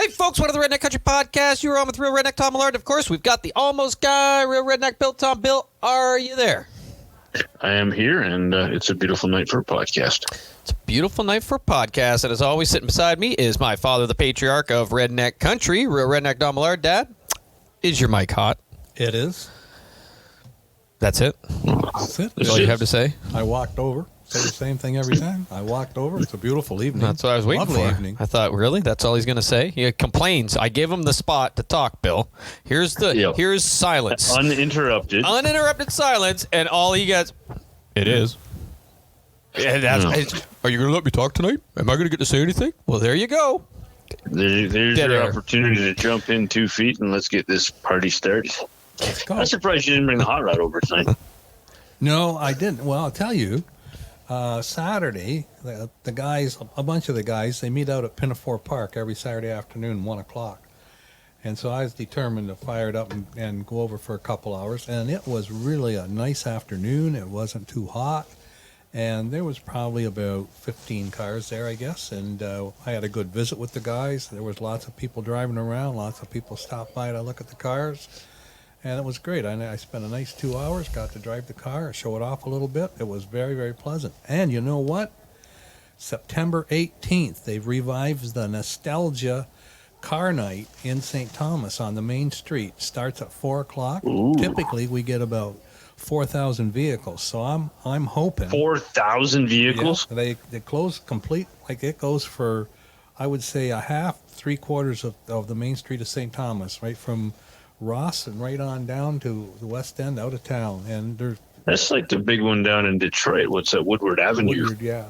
Hey, folks, one of the Redneck Country Podcast. You're on with Real Redneck Todd Millard. Of course, we've got the almost guy, Real Redneck Bill. Tom, Bill, are you there? I am here, and it's a beautiful night for a podcast. It's a beautiful night for a podcast, and as always, sitting beside me is my father, the patriarch of Redneck Country, Real Redneck Don Millard. Dad, is your mic hot? It is. That's it? That's it. That's all you have to say? I walked over. Say the same thing every time. I walked over. It's a beautiful evening. That's what I was waiting Lovely for. Evening. I thought, really? That's all he's going to say? He complains. I gave him the spot to talk, Bill. Here's silence. Uninterrupted. Uninterrupted silence, and all he gets, it is. Yeah, are you going to let me talk tonight? Am I going to get to say anything? Well, there you go. There's Dead your air. opportunity to jump in 2 feet, and let's get this party started. Let's go. I'm surprised you didn't bring the hot rod over tonight. No, I didn't. Well, I'll tell you. Saturday, the guys, a bunch of the guys, they meet out at Pinafore Park every Saturday afternoon, 1 o'clock. And so I was determined to fire it up and go over for a couple hours. And it was really a nice afternoon. It wasn't too hot. And there was probably about 15 cars there, I guess. And I had a good visit with the guys. There was lots of people driving around. Lots of people stopped by to look at the cars. And it was great. I spent a nice 2 hours, got to drive the car, show it off a little bit. It was very, very pleasant. And you know what? September 18th, they've revived the Nostalgia Car Night in St. Thomas on the main street. Starts at 4 o'clock. Ooh. Typically, we get about 4,000 vehicles. So I'm hoping. 4,000 vehicles? Yeah, they close complete. Like it goes for, I would say, a half, 3/4 of the main street of St. Thomas, right from Ross and right on down to the West End, out of town. And there's That's like the big one down in Detroit. What's that, Woodward Avenue? Woodward, yeah.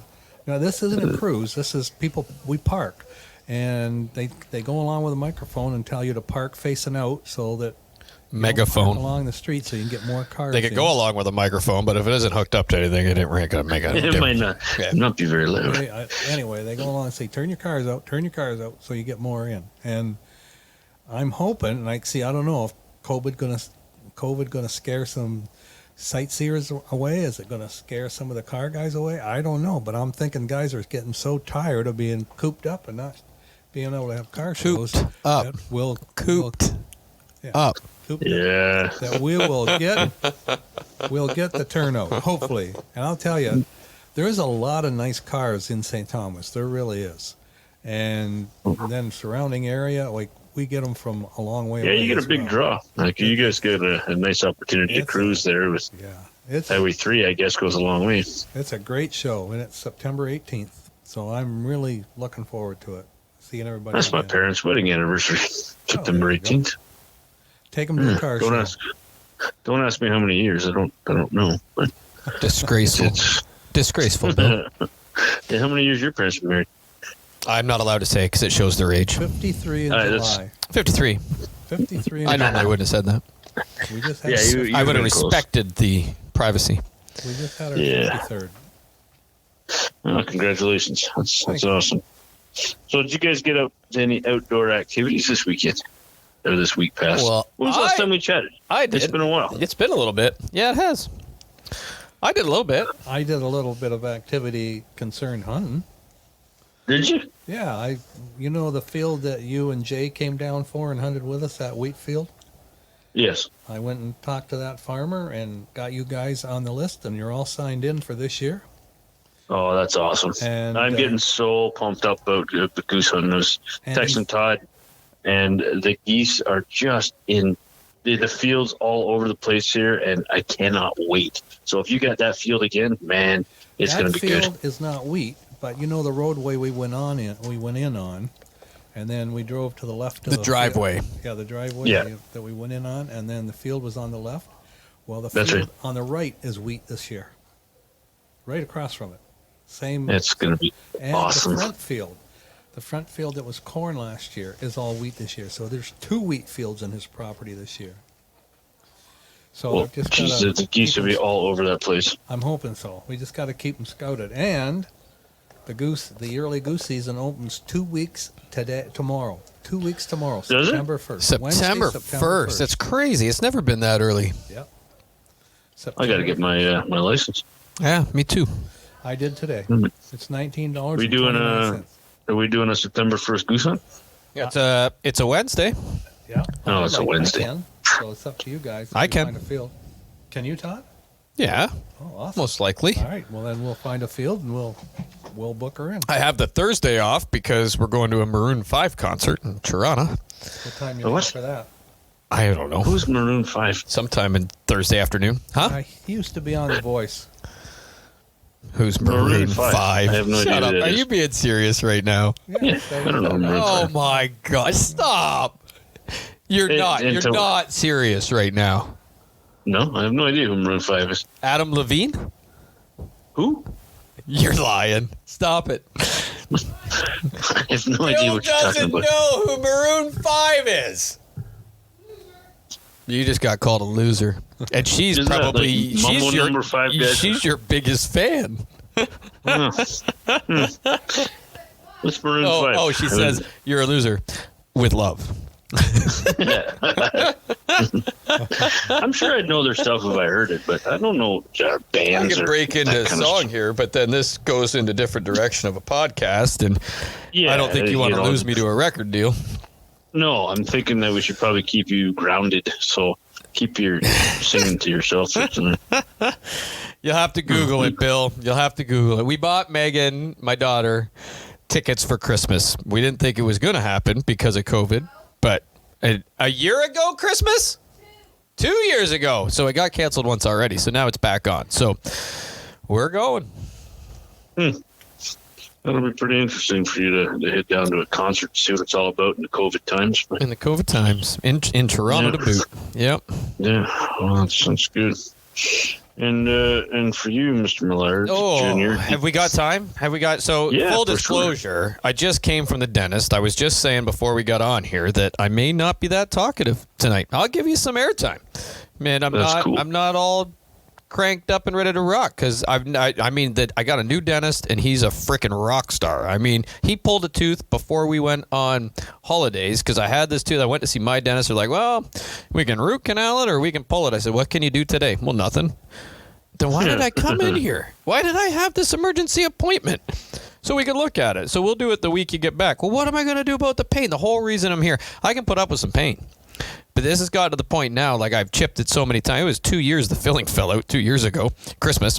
Now, this isn't a cruise. This is people, we park. And they go along with a microphone and tell you to park facing out so that you don't park Megaphone. along the street so you can get more cars. They could in. go along with a microphone, but if it isn't hooked up to anything, it ain't really going to make a It difference. might not be very loud. Anyway, they go along and say, turn your cars out, so you get more in. And I'm hoping, like, see, I don't know if COVID gonna scare some sightseers away. Is it gonna scare some of the car guys away? I don't know, but I'm thinking guys are getting so tired of being cooped up and not being able to have car shows. Cooped up. That we'll Cooped yeah, up. cooped Yeah. up, that we'll get the turnout, hopefully. And I'll tell you, there is a lot of nice cars in St. Thomas. There really is. And then surrounding area, like we get them from a long way Yeah, away. you get as a big well. draw. Like, you guys get a nice opportunity to It's cruise there. With Yeah, it's Highway 3, I guess, goes a long way. it's a great show, and it's September 18th. So I'm really looking forward to it. Seeing everybody. That's my again. parents' wedding anniversary, September there you go. 18th. Take them to the car Don't show. don't ask me how many years. I don't know. But Disgraceful. it's Disgraceful, Bill. yeah, how many years your parents been married? I'm not allowed to say because it shows their age. 53 in All right, that's- July. 53. 53 in I July. normally wouldn't have said that. We just had, Yeah, I would have been close. respected the privacy. we just had our Yeah. 53rd. Oh, congratulations. That's Thank you. awesome. So did you guys get up to any outdoor activities this weekend? Or this week past? Well, when was the last time we chatted? I did. It's been a while. It's been a little bit. Yeah, it has. I did a little bit. I did a little bit of activity concerned hunting. Did you? Yeah, the field that you and Jay came down for and hunted with us, that wheat field? Yes. I went and talked to that farmer and got you guys on the list, and you're all signed in for this year. Oh, that's awesome. And I'm getting so pumped up about the goose hunting. I was And texting Todd, and the geese are just in the fields all over the place here, and I cannot wait. So if you got that field again, man, it's going to be That good. field is not wheat, but you know the roadway we went in on, and then we drove to the left of The driveway. field. Yeah, the driveway Yeah. that we went in on, and then the field was on the left. Well, the That's field right. on the right is wheat this year. Right across from it. Same. It's going to be and awesome. The front field that was corn last year is all wheat this year. So there's 2 wheat fields in his property this year. So Well, I've just geese, gotta the geese keep will be 'em- all over that place. I'm hoping so. We just got to keep them scouted. And the early goose season opens 2 weeks tomorrow. 2 weeks tomorrow, Does it? September 1st. Wednesday, September 1st. That's crazy. It's never been that early. Yep. I got to get my my license. Yeah, me too. I did today. Hmm. It's $19. Are we doing a September 1st goose hunt? It's a Wednesday. Yeah. Oh, it's a Wednesday. I can, so it's up to you guys. I You can. find a field. Can you, Todd? Yeah, Oh, awesome. most likely. All right. Well, then we'll find a field and we'll book her in. I have the Thursday off because we're going to a Maroon 5 concert in Toronto. What time you What? got for that? I don't know. Who's Maroon 5? Sometime in Thursday afternoon. Huh? He used to be on The Voice. Who's Maroon 5? I have no idea Shut who up. that Are is. you being serious right now? Yeah, I don't know who Maroon Oh 5. my God! Stop. You're not. You're not serious right now. No, I have no idea who Maroon 5 is. Adam Levine? Who? You're lying. Stop it. I have no idea Bill what you're talking doesn't about. know who Maroon 5 is. You just got called a loser, and she's Isn't that probably like Mumbo she's your number 5 guy? she's your biggest fan. What's Maroon 5? Oh, she says you're a loser with love. I'm sure I'd know their stuff if I heard it, but I don't know I bands. can or break into that a kind of song stuff. here, but then this goes into a different direction of a podcast, and Yeah, I don't think you want to lose me to a record deal. No, I'm thinking that we should probably keep you grounded. So keep your singing to yourself or something. You'll have to Google it, Bill. You'll have to Google it. We bought Megan, my daughter, tickets for Christmas. We didn't think it was going to happen because of COVID, but a year ago Christmas? 2 years ago. So it got canceled once already. So now it's back on. So we're going. That'll be pretty interesting for you to head down to a concert, see what it's all about in the COVID times. But In the COVID times. In Toronto to boot. Yep. yeah, well, that sounds good. And for you, Mr. Millard Jr. Have we got time? So Yeah, full for disclosure, I just came from the dentist. I was just saying before we got on here that I may not be that talkative tonight. I'll give you some airtime. Man, That's cool. I'm not all cranked up and ready to rock because I got a new dentist and he's a freaking rock star. I mean, he pulled a tooth before we went on holidays because I had this tooth. I went to see my dentist. They're like, well, we can root canal it or we can pull it. I said, what can you do today? Well, nothing. Then why did I come in here? Why did I have this emergency appointment? So we can look at it. So we'll do it the week you get back. Well, what am I going to do about the pain? The whole reason I'm here, I can put up with some pain. But this has got to the point now, like I've chipped it so many times. It was 2 years the filling fell out 2 years ago, Christmas.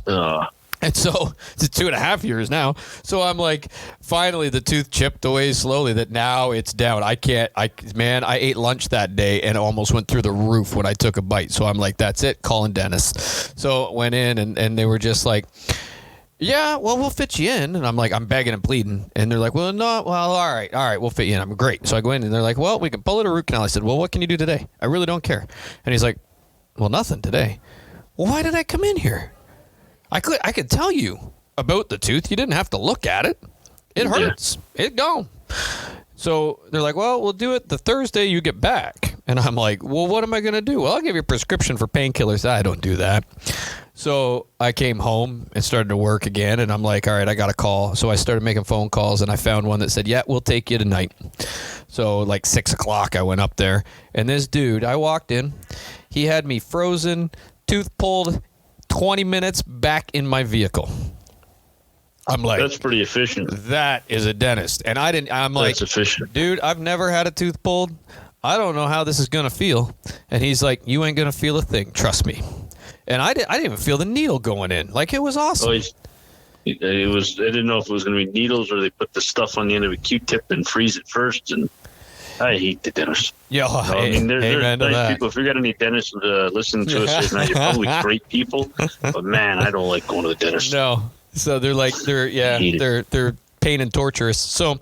And so it's 2.5 years now. So I'm like, finally the tooth chipped away slowly that now it's down. I ate lunch that day and almost went through the roof when I took a bite. So I'm like, that's it, calling dentist. So went in and they were just like, yeah, well, we'll fit you in. And I'm like, I'm begging and pleading. And they're like, well, no, well, all right, we'll fit you in. I'm great. So I go in and they're like, well, we can pull it a root canal. I said, well, what can you do today? I really don't care. And he's like, well, nothing today. Well, why did I come in here? I could tell you about the tooth. You didn't have to look at it. It hurts. It's gone. So they're like, well, we'll do it the Thursday you get back. And I'm like, well, what am I going to do? Well, I'll give you a prescription for painkillers. I don't do that. So I came home and started to work again. And I'm like, all right, I got a call. So I started making phone calls and I found one that said, yeah, we'll take you tonight. So like 6 o'clock, I went up there. And this dude, I walked in. He had me frozen, tooth pulled, 20 minutes back in my vehicle. I'm like, that's pretty efficient. That is a dentist. And I'm like, That's efficient. dude, I've never had a tooth pulled. I don't know how this is going to feel. And he's like, you ain't going to feel a thing. Trust me. And I didn't even feel the needle going in. Like, it was awesome. I didn't know if it was going to be needles or they put the stuff on the end of a Q-tip and freeze it first. And I hate the dentist. Yeah, I mean, there's amen to nice that. people. If you got any dentists listening to us right now, you're probably great people. But man, I don't like going to the dentist. No. So they're pain and torturous. So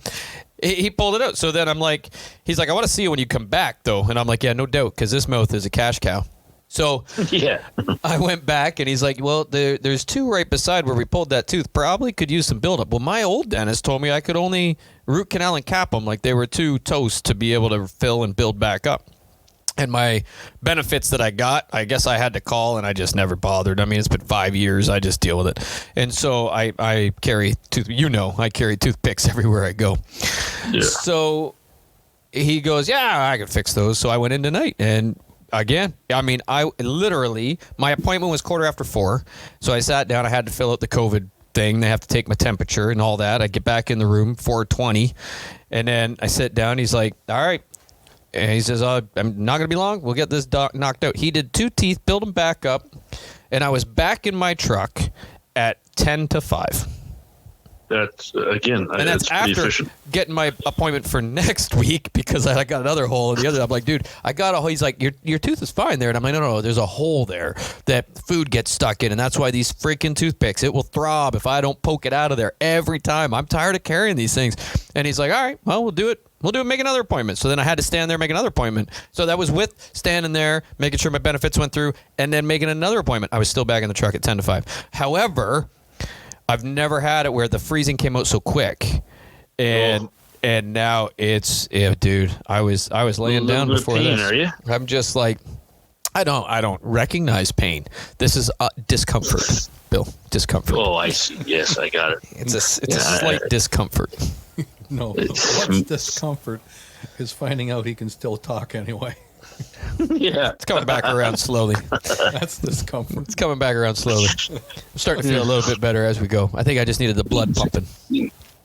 he pulled it out. So then I'm like, he's like, I want to see you when you come back, though. And I'm like, yeah, no doubt, because this mouth is a cash cow. So Yeah. I went back and he's like, well, there's two right beside where we pulled that tooth. Probably could use some buildup. Well, my old dentist told me I could only root canal and cap them like they were too toast to be able to fill and build back up. And my benefits that I got, I guess I had to call and I just never bothered. I mean, it's been 5 years. I just deal with it. And so I carry I carry toothpicks everywhere I go. Yeah. So he goes, yeah, I can fix those. So I went in tonight and again, I mean, my appointment was 4:15. So I sat down. I had to fill out the COVID thing. They have to take my temperature and all that. I get back in the room, 4:20, and then I sit down. He's like, all right. And he says, I'm not going to be long. We'll get this knocked out. He did 2 teeth, build them back up, and I was back in my truck at 10 to 5. That's, again, and that's pretty after efficient. getting my appointment for next week because I got another hole in the other. I'm like, dude, I got a hole. He's like, your tooth is fine there. And I'm like, no, there's a hole there that food gets stuck in. And that's why these freaking toothpicks, it will throb if I don't poke it out of there every time. I'm tired of carrying these things. And he's like, all right, well, we'll do it. Make another appointment. So then I had to stand there, make another appointment. So that was with standing there, making sure my benefits went through, and then making another appointment. I was still back in the truck at 10 to 5. However, I've never had it where the freezing came out so quick. And now it's, dude, I was laying down before pain, this. Are you? I'm just like, I don't recognize pain. This is discomfort, Bill. Discomfort. Oh, I see. Yes, I got it. It's a slight discomfort. No, what's discomfort is finding out he can still talk anyway. Yeah. It's coming back around slowly. That's discomfort. It's coming back around slowly. I'm starting to feel a little bit better as we go. I think I just needed the blood pumping.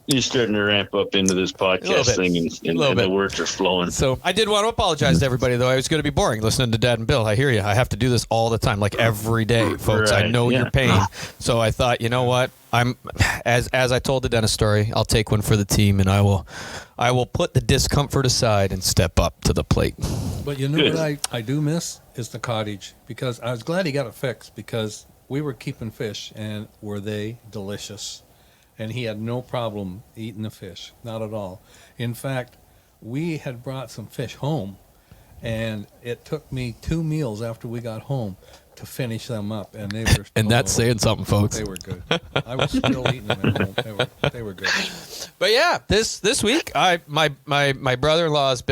You're starting to ramp up into this podcast thing, and the words are flowing. So I did want to apologize to everybody, though. I was going to be boring listening to Dad and Bill. I hear you. I have to do this all the time, like every day, folks. Right. I know your pain. So I thought, you know what? As I told the dentist story, I'll take one for the team, and I will put the discomfort aside and step up to the plate. But you know what I do miss is the cottage, because I was glad he got it fixed, because we were keeping fish, and were they delicious? And he had no problem eating the fish, not at all. In fact, we had brought some fish home, and it took me 2 meals after we got home to finish them up, and they were. And that's saying something, folks. They were good. I was still eating them at home. They were good. But yeah, this week, my brother-in-law's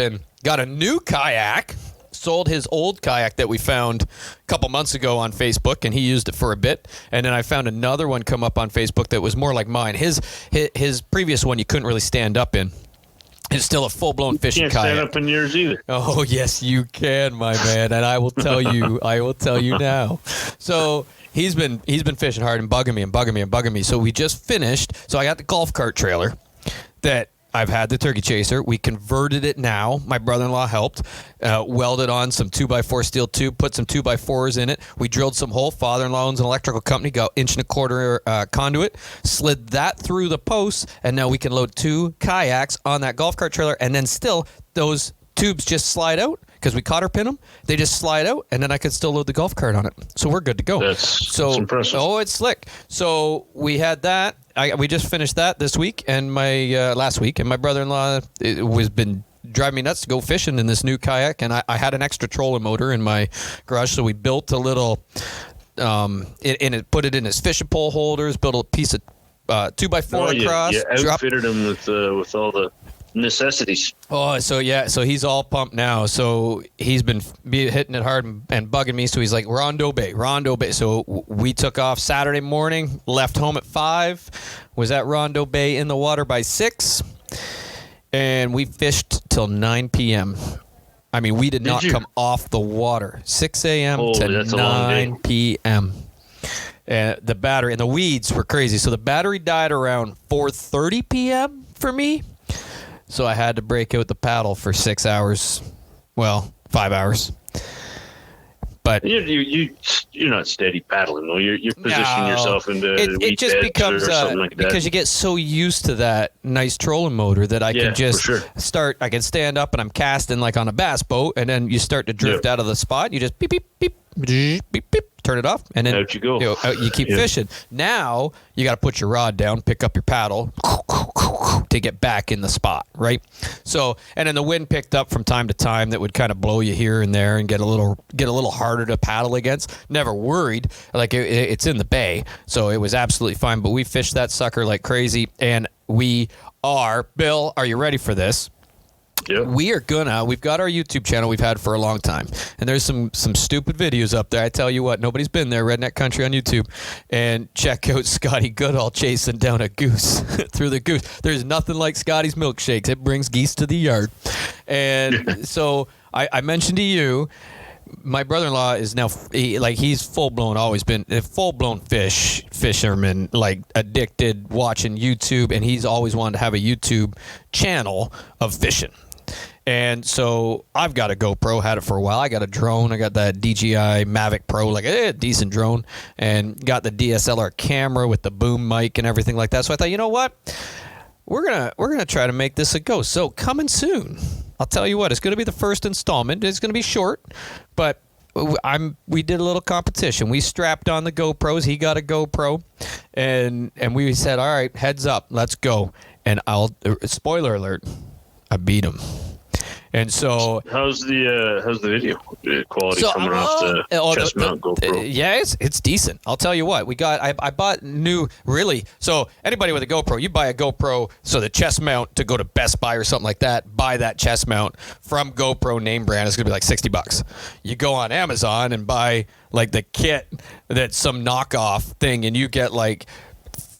got a new kayak. Sold his old kayak that we found a couple months ago on Facebook, and he used it for a bit. And then I found another one come up on Facebook that was more like mine. His previous one you couldn't really stand up in. It's still a full-blown fishing kayak. You can't stand up in yours either. Oh, yes, you can, my man. And I will tell you now. So he's been fishing hard and bugging me. So we just finished. So I got the golf cart trailer that I've had the turkey chaser. We converted it now. My brother-in-law helped. Welded on some 2x4 steel tube, put some 2x4s in it. We drilled some hole. Father-in-law owns an electrical company, got 1.25 inch conduit, slid that through the posts, and now we can load 2 kayaks on that golf cart trailer, and then still those tubes just slide out because we cotter pin them. They just slide out, and then I can still load the golf cart on it. So we're good to go. That's impressive. Oh, it's slick. So we had that. We just finished that this week and last week, and my brother-in-law was been driving me nuts to go fishing in this new kayak, and I had an extra trolling motor in my garage, so we built a little, put it in his fishing pole holders, built a piece of 2x4 across. You outfitted him with all the necessities. Oh, so he's all pumped now. So he's been hitting it hard and bugging me. So he's like, Rondo Bay. So we took off Saturday morning, left home at 5, was at Rondo Bay in the water by 6, and we fished till 9 p.m. I mean, we did not come off the water. 6 a.m. to 9 p.m. And the battery and the weeds were crazy. So the battery died around 4:30 p.m. for me. So I had to break out the paddle for 6 hours. Well, 5 hours. But you're not steady paddling though. You're positioning yourself into it just becomes or something like that. because you get so used to that nice trolling motor that I can just start. I can stand up and I'm casting like on a bass boat, and then you start to drift out of the spot. You just beep beep beep beep beep. Turn it off, and then out you go. You keep fishing. Now you got to put your rod down, pick up your paddle to get back in the spot, right? So, and then the wind picked up from time to time that would kind of blow you here and there and get a little harder to paddle against. Never worried, like it's in the bay, so it was absolutely fine. But we fished that sucker like crazy, and we are. Bill, are you ready for this? Yep. We've got our YouTube channel we've had for a long time, and there's some stupid videos up there. I tell you what, nobody's been there, Redneck Country on YouTube, and check out Scotty Goodall chasing down a goose through the goose. There's nothing like Scotty's milkshakes. It brings geese to the yard. And so I mentioned to you, my brother-in-law is now he's full-blown, always been a full-blown fisherman, like addicted, watching YouTube, and he's always wanted to have a YouTube channel of fishing. And so I've got a GoPro, had it for a while. I got a drone. I got that DJI Mavic Pro, like a decent drone, and got the DSLR camera with the boom mic and everything like that. So I thought, you know what? We're gonna try to make this a go. So coming soon. I'll tell you what, it's going to be the first installment. It's going to be short, but we did a little competition. We strapped on the GoPros. He got a GoPro, and we said, all right, heads up, let's go. And spoiler alert, I beat him. And so, how's the video quality coming off the chest mount GoPro? Yeah, it's decent. I'll tell you what, I bought new, really. So anybody with a GoPro, you buy a GoPro, so the chest mount to go to Best Buy or something like that, buy that chest mount from GoPro name brand. It's gonna be like $60. You go on Amazon and buy like the kit that's some knockoff thing, and you get like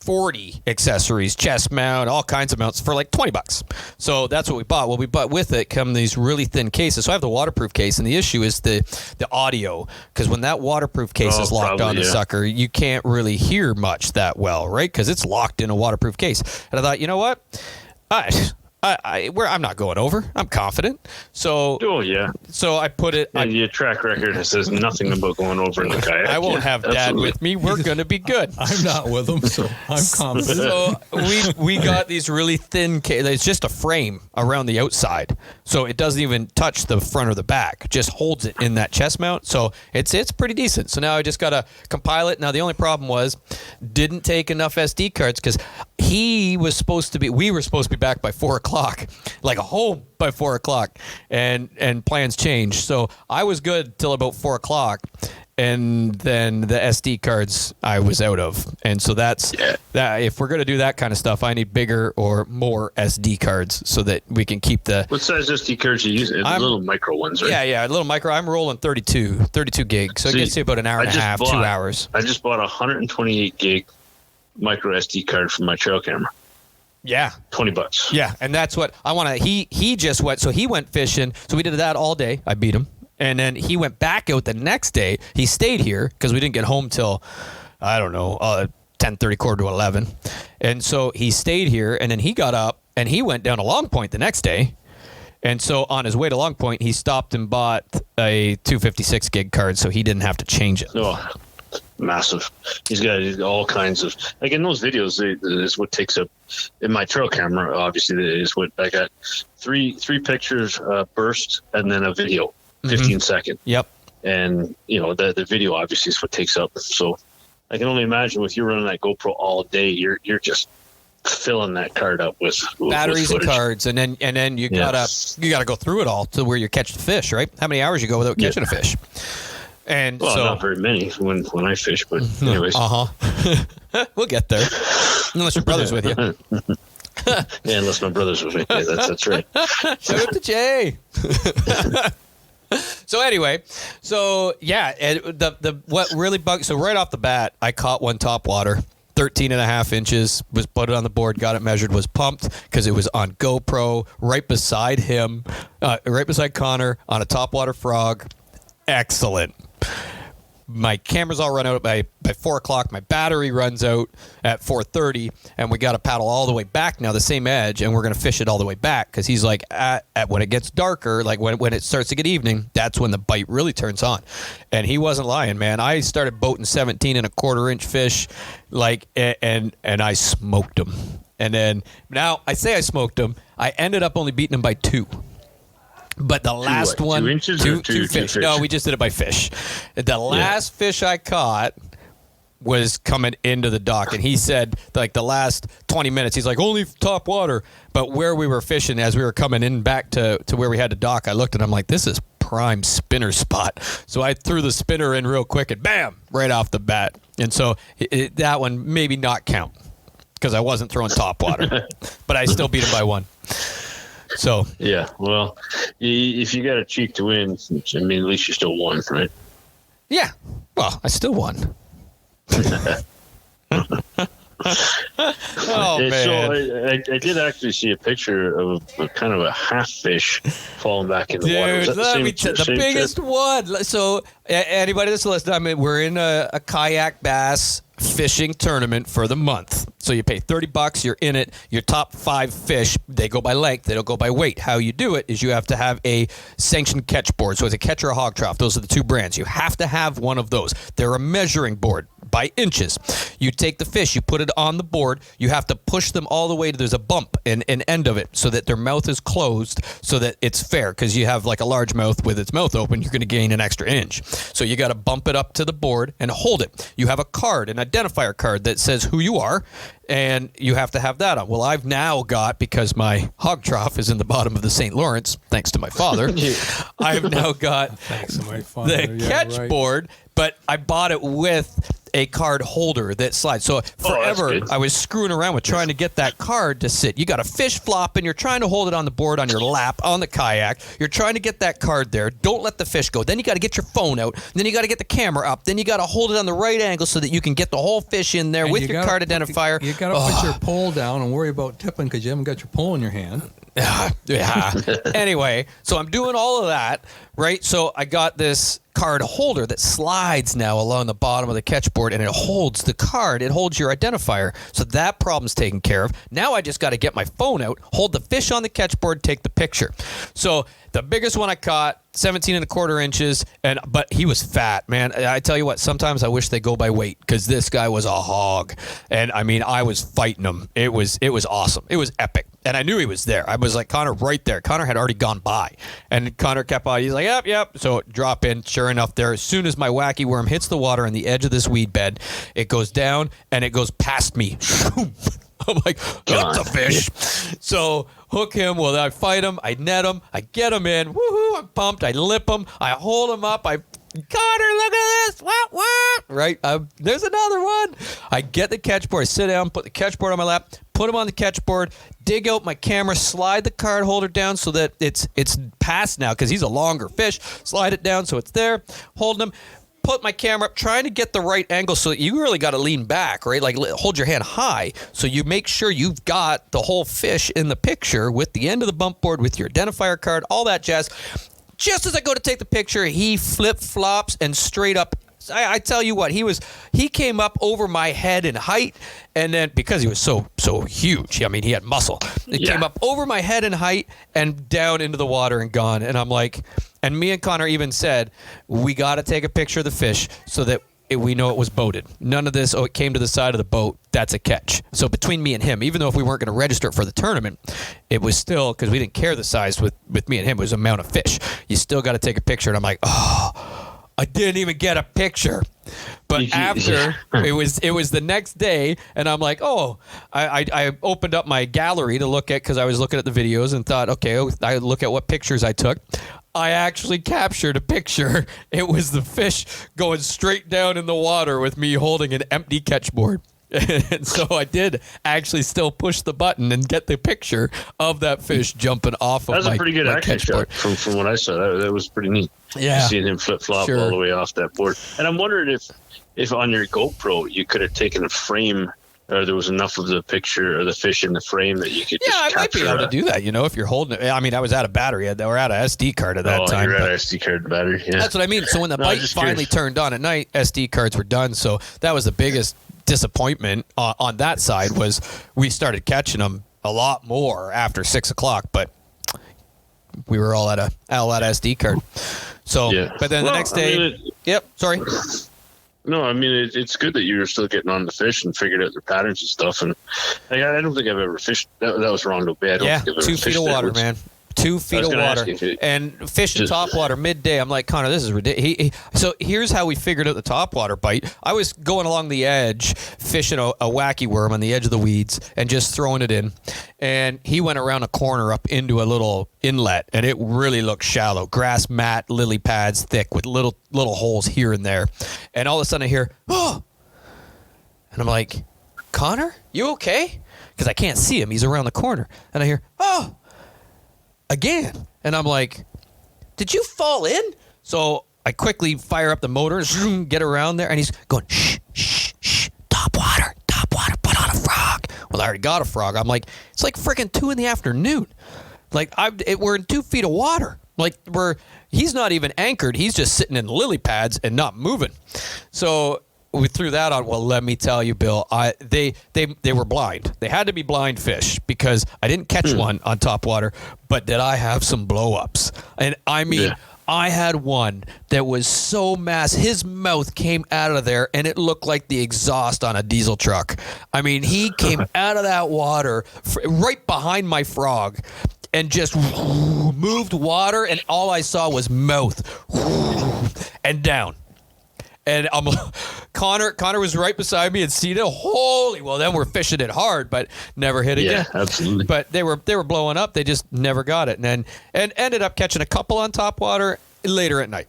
40 accessories, chest mount, all kinds of mounts for like $20. So that's what we bought. Well, we bought with it come these really thin cases. So I have the waterproof case, and the issue is the audio, because when that waterproof case is locked on the sucker, you can't really hear much that well, right? Because it's locked in a waterproof case. And I thought, you know what? I'm not going over. I'm confident. So, So I put it. And your track record says nothing about going over in the kayak. I won't have Dad with me. We're going to be good. I'm not with him, so I'm confident. So we got these really thin cases. It's just a frame around the outside, so it doesn't even touch the front or the back. It just holds it in that chest mount. So it's pretty decent. So now I just got to compile it. Now the only problem was didn't take enough SD cards, because we were supposed to be back by 4:00. Like home by 4:00, and plans changed. So I was good till about 4:00, and then the SD cards I was out of. And so that's that. If we're gonna do that kind of stuff, I need bigger or more SD cards so that we can keep the. What size SD cards are you using? Little micro ones, right? Yeah, little micro. I'm rolling 32 gig, so it gets you about an hour and a half, 2 hours. I just bought a 128 gig micro SD card for my trail camera. Yeah. $20. Yeah, and that's what I want to. He just went. So he went fishing. So we did that all day. I beat him, and then he went back out the next day. He stayed here because we didn't get home till 10:30, 10:45. And so he stayed here, and then he got up and he went down to Long Point the next day. And so on his way to Long Point, he stopped and bought a 256 gig card, so he didn't have to change it. Oh. Massive. He's got all kinds of, like in those videos, is what takes up in my trail camera. Obviously, is what I got. Three pictures burst, and then a video, 15 second. Yep. And the video obviously is what takes up. So I can only imagine with you running that GoPro all day, you're just filling that card up with batteries and cards, and then you gotta go through it all to where you're catching fish, right? How many hours you go without catching a fish? And so, not very many when I fish, but anyways. We'll get there. Unless your brother's with you. Yeah, unless my brother's with me. Yeah, that's right. Shout out to Jay. So anyway, the what really bugged, so right off the bat, I caught one topwater, 13.5 inches, was put it on the board, got it measured, was pumped because it was on GoPro right beside him, right beside Connor on a topwater frog. Excellent. My camera's all run out by 4:00. My battery runs out at 4:30, and we got to paddle all the way back now, the same edge, and we're going to fish it all the way back because he's like, at when it gets darker, like when it starts to get evening, that's when the bite really turns on. And he wasn't lying, man. I started boating 17.25 inch fish, and I smoked them. And then now I say I smoked them. I ended up only beating him by 2. But the last one, 2 inches two or two fish. fish? No, we just did it by fish. The last fish I caught was coming into the dock, and he said like the last 20 minutes, he's like, only top water. But where we were fishing, as we were coming in back to where we had to dock, I looked at him like, this is prime spinner spot. So I threw the spinner in real quick, and bam, right off the bat. And so that one maybe not count because I wasn't throwing top water, but I still beat him by 1. So yeah, well, if you got a cheek to win, I mean, at least you still won, right? Yeah, well, I still won. Oh, man. So I did actually see a picture of kind of a half fish falling back in the water. Was Dude, that let me tell the biggest one. So, anybody that's listening, I mean, we're in a kayak bass fishing tournament for the month. So you pay $30, you're in it. Your top 5 fish, they go by length, they don't go by weight. How you do it is you have to have a sanctioned catch board. So it's a catch or a hog trough. Those are the 2 brands. You have to have one of those. They're a measuring board by inches. You take the fish, you put it on the board. You have to push them all the way to there's a bump in an end of it so that their mouth is closed so that it's fair, because you have like a large mouth with its mouth open, you're going to gain an extra inch. So you got to bump it up to the board and hold it. You have a card, an identifier card that says who you are, and you have to have that on. Well, I've now got, because my hog trough is in the bottom of the St. Lawrence, thanks to my father, I've now got the catch board, but I bought it with a card holder that slides. So forever I was screwing around with trying to get that card to sit. You got a fish flopping, you're trying to hold it on the board on your lap on the kayak. You're trying to get that card there. Don't let the fish go. Then you got to get your phone out. Then you got to get the camera up. Then you got to hold it on the right angle so that you can get the whole fish in there with your card identifier. You got to put your pole down and worry about tipping because you haven't got your pole in your hand. Yeah. Anyway, so I'm doing all of that, right? So I got this card holder that slides now along the bottom of the catch board, and it holds the card. It holds your identifier. So that problem's taken care of. Now I just got to get my phone out, hold the fish on the catch board, take the picture. So the biggest one I caught, 17.25 inches, but he was fat, man. I tell you what, sometimes I wish they go by weight, because this guy was a hog. And I mean, I was fighting him. It was awesome. It was epic. And I knew he was there. I was like, Connor, right there. Connor had already gone by. And Connor kept on. He's like, yep. So drop in. Sure enough, there, as soon as my wacky worm hits the water on the edge of this weed bed, it goes down and it goes past me. I'm like, that's a fish. So hook him. Well, I fight him. I net him. I get him in. Woohoo! I'm pumped. I lip him. I hold him up. Connor, look at this. What? Right? There's another one. I get the catch board. I sit down, put the catch board on my lap, put him on the catch board, dig out my camera, slide the card holder down so that it's past now, because he's a longer fish. Slide it down so it's there. Holding him. Put my camera up, trying to get the right angle, so you really got to lean back, right? Like hold your hand high so you make sure you've got the whole fish in the picture with the end of the bump board, with your identifier card, all that jazz. Just as I go to take the picture, he flip-flops and straight up. I tell you what, he came up over my head in height, and then because he was so huge, I mean, he had muscle. It came up over my head in height and down into the water and gone. And I'm like, and me and Connor even said, we got to take a picture of the fish so that we know it was boated. None of this, it came to the side of the boat, that's a catch. So between me and him, even though if we weren't going to register it for the tournament, it was still, because we didn't care the size with me and him, it was the amount of fish. You still got to take a picture. And I'm like, I didn't even get a picture. But after, it was the next day, and I'm like, I opened up my gallery to look at, because I was looking at the videos and thought, okay, I look at what pictures I took. I actually captured a picture. It was the fish going straight down in the water with me holding an empty catch board. And so I did actually still push the button and get the picture of that fish jumping off of my catch board. That's a pretty good action shot from what I saw. That was pretty neat. Yeah. Seeing him flip-flop all the way off that board. And I'm wondering if on your GoPro you could have taken a frame, or there was enough of the picture or the fish in the frame that you could just capture. Yeah, I might be able to do that, if you're holding it. I mean, I was out of battery. Or out of SD card at that time. Oh, you're out of SD card battery, yeah. That's what I mean. So when the bite finally turned on at night, SD cards were done. So that was the biggest disappointment on that side, was we started catching them a lot more after 6 o'clock, but we were all out of SD card. So, but then the next day, sorry. No, I mean, it's good that you're still getting on the fish and figured out their patterns and stuff. And I don't think I've ever fished. That was wrong to be. I don't think I've ever 2 feet of water, man. 2 feet of water and fishing topwater midday. I'm like, Connor, this is ridiculous. So here's how we figured out the topwater bite. I was going along the edge, fishing a wacky worm on the edge of the weeds and just throwing it in. And he went around a corner up into a little inlet, and it really looked shallow. Grass mat, lily pads, thick with little holes here and there. And all of a sudden I hear, oh! And I'm like, Connor, you okay? Because I can't see him. He's around the corner. And I hear, oh! Again. And I'm like, did you fall in? So I quickly fire up the motor, get around there, and he's going, shh, top water, put on a I already got a frog. I'm like, it's like freaking 2 p.m. Like we're in 2 feet of water. Like he's not even anchored. He's just sitting in lily pads and not moving. So we threw that on. Well, let me tell you, Bill, they were blind. They had to be blind fish because I didn't catch one on top water, but did I have some blow-ups? And I mean, I had one that was so massive. His mouth came out of there, and it looked like the exhaust on a diesel truck. I mean, he came out of that water right behind my frog and just moved water, and all I saw was mouth and down. And Connor was right beside me and seen it. Holy, well, then we're fishing it hard, but never hit again. Yeah, absolutely. But they were blowing up. They just never got it, and ended up catching a couple on top water later at night.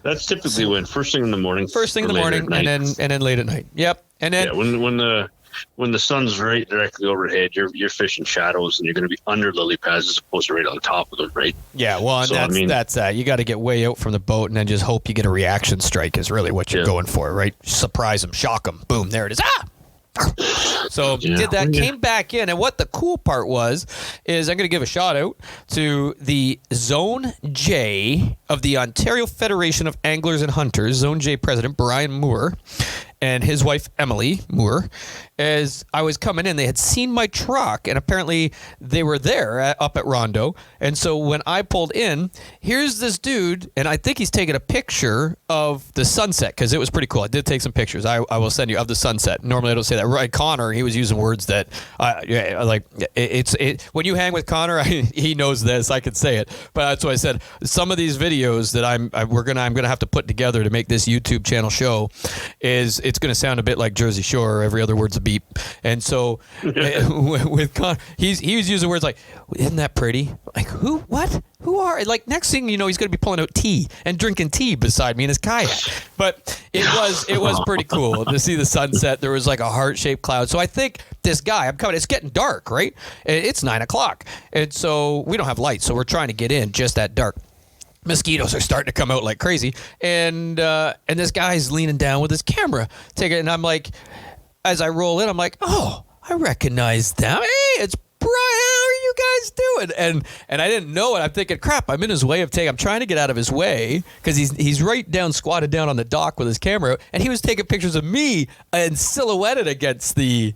That's typically when first thing in the morning. First thing in the morning, and then late at night. Yep. And then when the sun's right directly overhead, you're fishing shadows, and you're going to be under lily pads as opposed to right on top of them, right? Yeah, well, and so, that's you got to get way out from the boat and then just hope you get a reaction strike is really what you're going for, right? Surprise them, shock them, boom, there it is. So did that, came back in, and what the cool part was is I'm going to give a shout out to the Zone J of the Ontario Federation of Anglers and Hunters, Zone J President Brian Moore, and his wife Emily Moore. As I was coming in, they had seen my truck, and apparently they were there up at Rondo. And so when I pulled in, here's this dude, and I think he's taking a picture of the sunset because it was pretty cool. I did take some pictures. I will send you of the sunset. Normally I don't say that. Right, Connor, he was using words that when you hang with Connor, he knows this. I could say it, but that's why I said some of these videos that I'm gonna have to put together to make this YouTube channel show is it's gonna sound a bit like Jersey Shore. Every other word's a beep. And so with Connor, he was using words like, isn't that pretty? Like, who, what, who are, like, next thing you know, he's going to be pulling out tea and drinking tea beside me in his kayak. But it was pretty cool to see the sunset. There was like a heart-shaped cloud. So I think this guy, it's getting dark, right? It's 9 o'clock. And so we don't have lights. So we're trying to get in just at dark. Mosquitoes are starting to come out like crazy. And this guy's leaning down with his camera. And I'm like, as I roll in, I'm like, oh, I recognize them. Hey, it's Brian. How are you guys doing? And I didn't know it. I'm thinking, crap, I'm in his way of taking. I'm trying to get out of his way because he's right down, squatted down on the dock with his camera, and he was taking pictures of me and silhouetted against the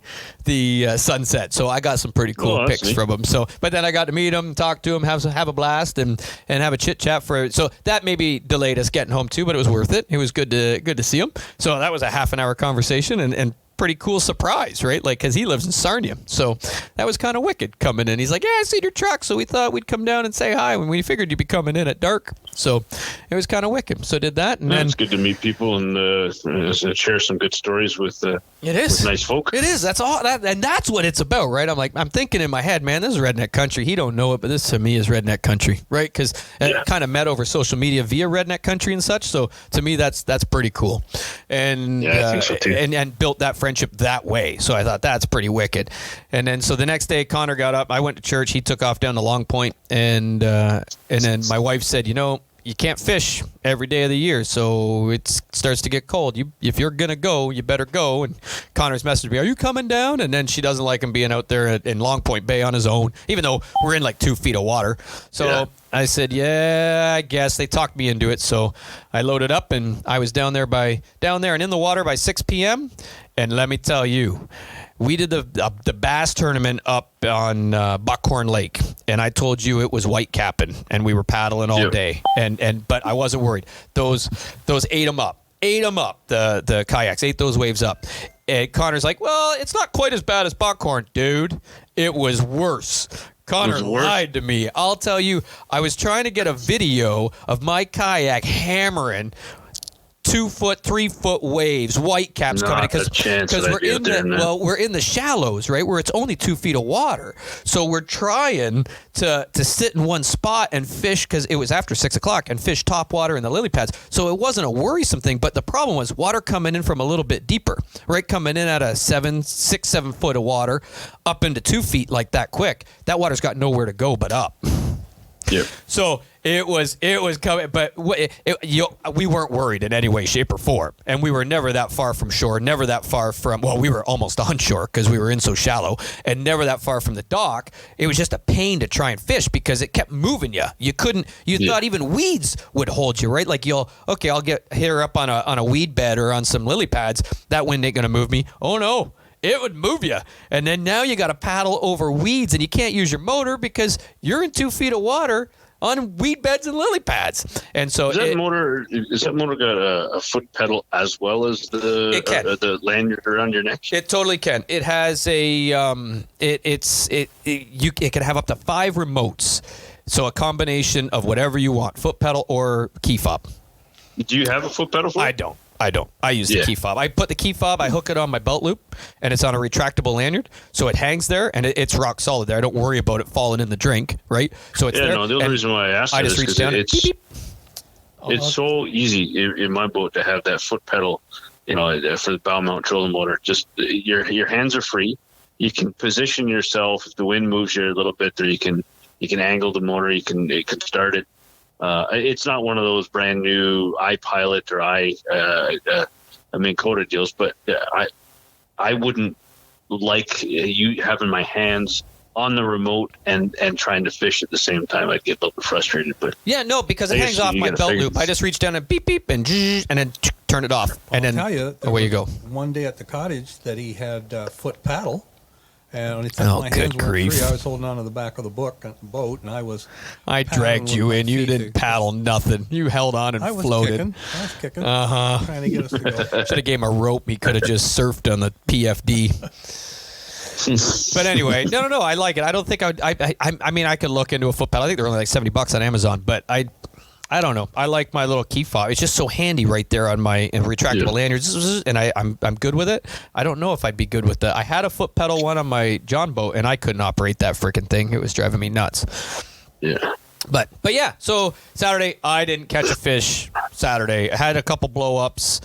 sunset. So I got some pretty cool pics from him. So, but then I got to meet him, talk to him, have a blast, and have a chit chat for. So that maybe delayed us getting home too, but it was worth it. It was good to see him. So that was a half an hour conversation and pretty cool surprise, right? Like, because he lives in Sarnia. So that was kind of wicked coming in. He's like, yeah, I see your truck. So we thought we'd come down and say hi when we figured you'd be coming in at dark. So it was kind of wicked. So did that. And then it's good to meet people and share some good stories with nice folk. It is. That's all. And that's what it's about, right? I'm thinking in my head, man, this is redneck country. He don't know it, but this to me is redneck country, right? Because it kind of met over social media via redneck country and such. So to me, that's pretty cool. And I think so too. And built that friendship that way. So I thought that's pretty wicked. And then so the next day, Connor got up. I went to church. He took off down to Long Point, and then my wife said, you can't fish every day of the year, so it starts to get cold. If you're going to go, you better go. And Connor's messaged me, are you coming down? And then she doesn't like him being out there in Long Point Bay on his own, even though we're in like 2 feet of water. So I said, yeah, I guess. They talked me into it. So I loaded up, and I was down there and in the water by 6 p.m. And let me tell you, we did the bass tournament up on Buckhorn Lake, and I told you it was white capping, and we were paddling all day, but I wasn't worried. Those ate them up. The kayaks ate those waves up. And Connor's like, well, it's not quite as bad as Buckhorn, dude. It was worse. Connor lied to me. I'll tell you, I was trying to get a video of my kayak hammering 2 foot, 3 foot waves, white caps coming in because we're in the shallows, right, where it's only 2 feet of water. So we're trying to sit in one spot and fish because it was after 6 o'clock and fish top water in the lily pads. So it wasn't a worrisome thing, but the problem was water coming in from a little bit deeper, right, coming in at a 7 foot of water up into 2 feet like that quick. That water's got nowhere to go but up. Yep. So It was coming, but we weren't worried in any way, shape, or form, and we were never that far from shore, never that far from. Well, we were almost on shore because we were in so shallow, and never that far from the dock. It was just a pain to try and fish because it kept moving you. You couldn't. You thought even weeds would hold you, right? Like I'll get here up on a weed bed or on some lily pads. That wind ain't gonna move me. Oh no. It would move you. And then now you got to paddle over weeds and you can't use your motor because you're in 2 feet of water on weed beds and lily pads. And so is that motor got a foot pedal as well as the lanyard around your neck? It totally can. It has a it can have up to 5 remotes. So a combination of whatever you want, foot pedal or key fob. Do you have a foot pedal for it? I don't. I use the key fob. I put the key fob, I hook it on my belt loop, and it's on a retractable lanyard. So it hangs there, and it's rock solid there. I don't worry about it falling in the drink, right? So it's there. No, the only reason why I asked that is because it's so easy in my boat to have that foot pedal, for the bow mount trolling motor. Just your hands are free. You can position yourself if the wind moves you a little bit, or you can angle the motor. You can start it. It's not one of those brand new iPilot or Minn Kota deals, but I wouldn't like you having my hands on the remote and trying to fish at the same time. I'd get a little bit frustrated. But because it hangs off my belt loop. I just reach down and beep beep and then turn it off, and then I'll tell you, away you go. One day at the cottage that he had foot paddle. And when he said my hands were free, I was holding on to the back of the boat, and I dragged you in. You didn't paddle nothing. You held on and floated. I was kicking. Trying to get us to go. Should have gave him a rope. He could have just surfed on the PFD. But anyway, no. I like it. I don't think I mean, I could look into a foot paddle. I think they're only like $70 on Amazon, but I don't know. I like my little key fob. It's just so handy right there on my retractable lanyards, and I'm good with it. I don't know if I'd be good with that. I had a foot pedal one on my John boat, and I couldn't operate that freaking thing. It was driving me nuts. Yeah. But yeah, so Saturday, I didn't catch a fish Saturday. I had a couple blow-ups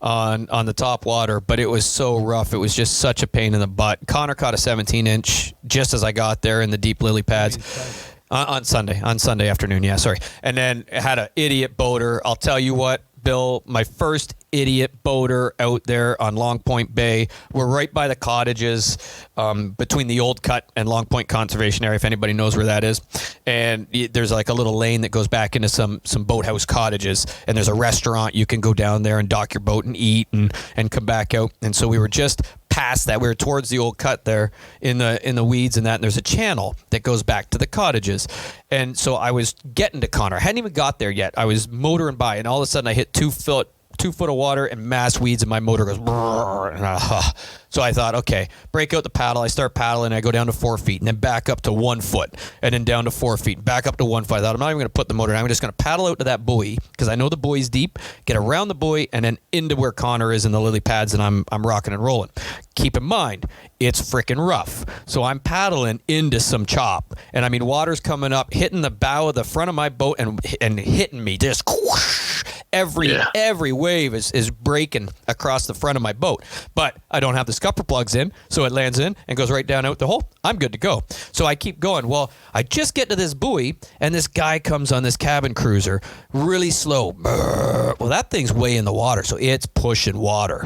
on the top water, but it was so rough. It was just such a pain in the butt. Connor caught a 17-inch just as I got there in the deep lily pads. On Sunday afternoon, yeah, sorry. And then had an idiot boater. I'll tell you what, Bill, my first idiot boater out there on Long Point Bay. We're right by the cottages between the Old Cut and Long Point Conservation Area, if anybody knows where that is. And there's like a little lane that goes back into some boathouse cottages. And there's a restaurant. You can go down there and dock your boat and eat and come back out. And so we were just past that. We were towards the Old Cut there in the weeds and that. And there's a channel that goes back to the cottages. And so I was getting to Connor. I hadn't even got there yet. I was motoring by, and all of a sudden I hit 2 foot of water and mass weeds, and my motor goes brrr. So I thought, okay, break out the paddle. I start paddling. I go down to 4 feet and then back up to 1 foot and then down to 4 feet, back up to 1 foot. I thought, I'm not even going to put the motor in. I'm just going to paddle out to that buoy because I know the buoy's deep, get around the buoy and then into where Connor is in the lily pads, and I'm rocking and rolling. Keep in mind, it's freaking rough. So I'm paddling into some chop, and I mean, water's coming up, hitting the bow of the front of my boat and hitting me. Just whoosh, every wave is breaking across the front of my boat. But I don't have the scupper plugs in, so it lands in and goes right down out the hole. I'm good to go. So I keep going. Well, I just get to this buoy, and this guy comes on this cabin cruiser really slow. Well, that thing's way in the water, so it's pushing water.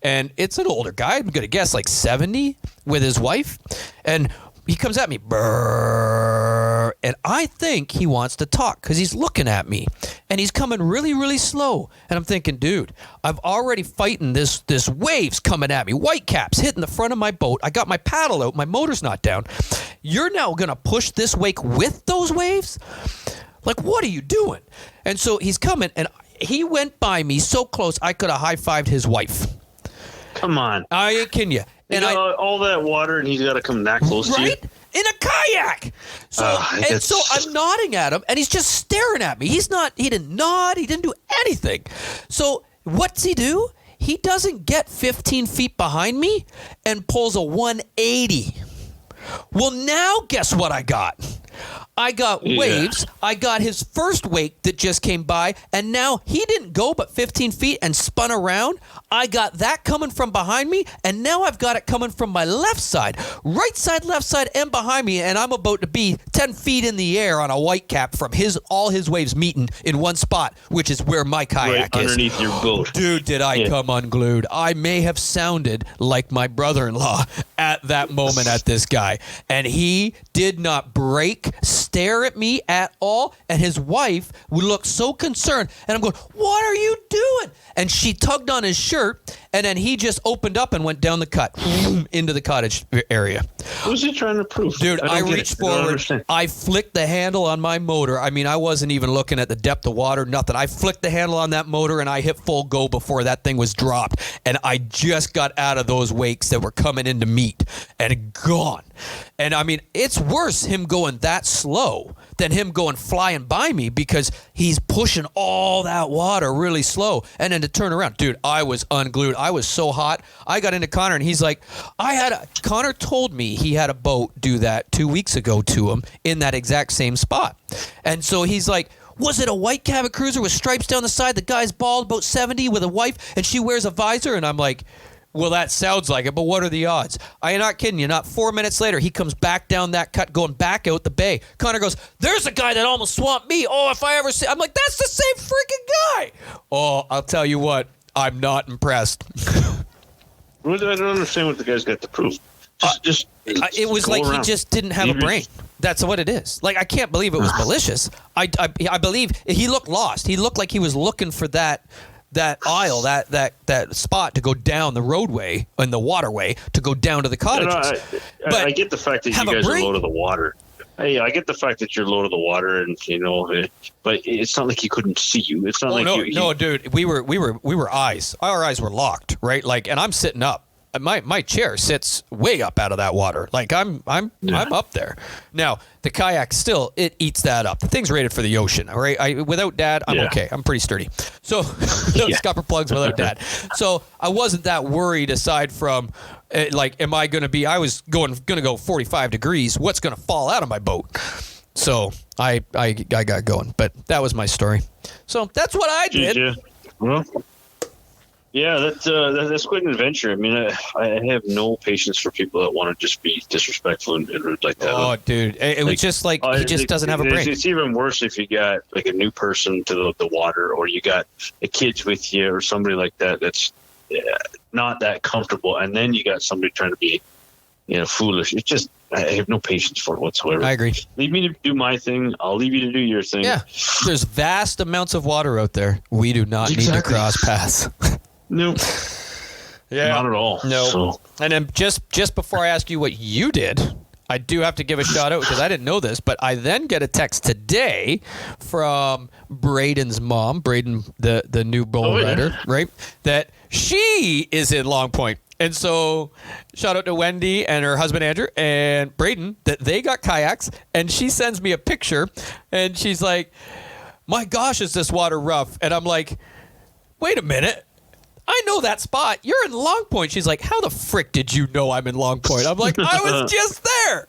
And it's an older guy, I'm going to guess like 70 with his wife. And he comes at me, and I think he wants to talk because he's looking at me, and he's coming really, really slow. And I'm thinking, dude, I've already fighting this waves coming at me, white caps hitting the front of my boat. I got my paddle out, my motor's not down. You're now going to push this wake with those waves? Like, what are you doing? And so he's coming, and he went by me so close I could have high-fived his wife. Come on. I ain't kidding you. And all that water, and he's got to come that close to you? Right? In a kayak. So I'm nodding at him, and he's just staring at me. He didn't nod. He didn't do anything. So what's he do? He doesn't get 15 feet behind me and pulls a 180. Well, now guess what I got? I got waves. I got his first wake that just came by, and now he didn't go but 15 feet and spun around. I got that coming from behind me, and now I've got it coming from my left side, left side, and behind me, and I'm about to be 10 feet in the air on a whitecap from all his waves meeting in one spot, which is where my kayak is. Underneath your boat. Dude, did I come unglued. I may have sounded like my brother-in-law at that moment at this guy, and he did not break, stare at me at all, and his wife would look so concerned, and I'm going, what are you doing? And she tugged on his shirt, and then he just opened up and went down the cut into the cottage area. What was he trying to prove? Dude, I reached forward. I flicked the handle on my motor. I mean, I wasn't even looking at the depth of water, nothing. I flicked the handle on that motor, and I hit full go before that thing was dropped. And I just got out of those wakes that were coming in to meet and gone. And I mean, it's worse him going that slow than him going flying by me because he's pushing all that water really slow. And then to turn around, dude, I was unglued. I was so hot. I got into Connor, and he's like, Connor told me he had a boat do that 2 weeks ago to him in that exact same spot. And so he's like, was it a white cabin cruiser with stripes down the side? The guy's bald, about 70, with a wife, and she wears a visor. And I'm like, well, that sounds like it, but what are the odds? I am not kidding you. Not 4 minutes later, he comes back down that cut, going back out the bay. Connor goes, there's a guy that almost swamped me. Oh, if I ever see... I'm like, that's the same freaking guy. Oh, I'll tell you what. I'm not impressed. I don't understand what the guy's got to prove. It was like around. He just didn't have a brain. That's what it is. Like, I can't believe it was malicious. I believe he looked lost. He looked like he was looking for that aisle, that spot to go down the roadway and the waterway to go down to the cottages. I get the fact that you guys are low to the water. Hey, I get the fact that you're low to the water, and but it's not like he couldn't see you. It's not no, dude. We were eyes. Our eyes were locked, right? Like, and I'm sitting up. My chair sits way up out of that water. Like I'm up there. Now the kayak still, it eats that up. The thing's rated for the ocean. All right. Without Dad, I'm okay. I'm pretty sturdy. So those scupper plugs without Dad. So I wasn't that worried. Aside from am I going to be? I was going to go 45 degrees. What's going to fall out of my boat? So I got going. But that was my story. So that's what I did. Yeah. Well. Yeah, that's quite an adventure. I mean, I have no patience for people that want to just be disrespectful and rude like that. Oh, dude, it was just like he just doesn't have a brain. It's even worse if you got like a new person to the water, or you got a kid with you, or somebody like that that's not that comfortable, and then you got somebody trying to be, foolish. It's just I have no patience for it whatsoever. I agree. Leave me to do my thing. I'll leave you to do your thing. Yeah, there's vast amounts of water out there. We do not need to cross paths. No. Yeah. Not at all. No. So. And then just before I ask you what you did, I do have to give a shout out because I didn't know this, but I then get a text today from Braden's mom, Braden, the new bull rider, right? That she is in Long Point. And so shout out to Wendy and her husband Andrew and Braden that they got kayaks, and she sends me a picture and she's like, my gosh, is this water rough? And I'm like, wait a minute. I know that spot. You're in Long Point. She's like, how the frick did you know I'm in Long Point? I'm like, I was just there.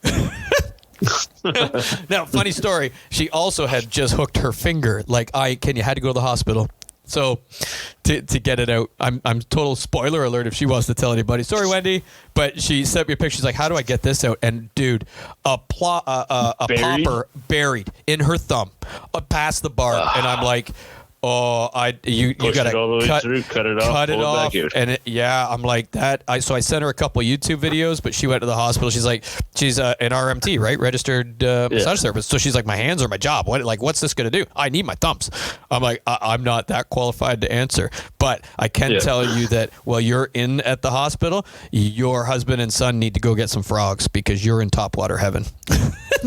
Now, funny story. She also had just hooked her finger. Like, had to go to the hospital. So to get it out, I'm total spoiler alert if she wants to tell anybody. Sorry, Wendy, but she sent me a picture. She's like, how do I get this out? And dude, a popper buried in her thumb, past the barb, and I'm like, oh, you gotta cut it off, and I'm like that. So I sent her a couple of YouTube videos, but she went to the hospital. She's like, she's an RMT, right, registered massage therapist. So she's like, my hands are my job. What's this gonna do? I need my thumbs. I'm like, I'm not that qualified to answer, but I can tell you that while you're in at the hospital, your husband and son need to go get some frogs because you're in topwater heaven.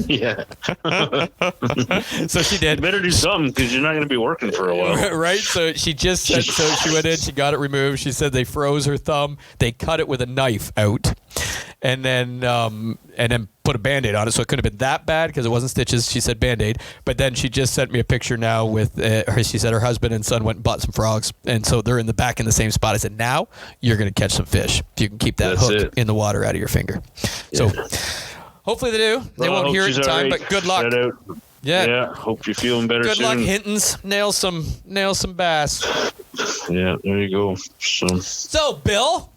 Yeah. So she did. You better do something because you're not going to be working for a while. Right? So she just said, so she went in, she got it removed. She said they froze her thumb. They cut it with a knife out and then put a Band-Aid on it. So it couldn't have been that bad because it wasn't stitches. She said Band-Aid. But then she just sent me a picture now with she said her husband and son went and bought some frogs. And so they're in the same spot. I said, now you're going to catch some fish. If you can keep that hook in the water out of your finger. Yeah. So Hopefully they do. They won't hear it in time, but good luck. Shout out. Yeah. Yeah. Hope you're feeling better Good soon. luck, Hintons. Nail some bass. Yeah, there you go. So, Bill,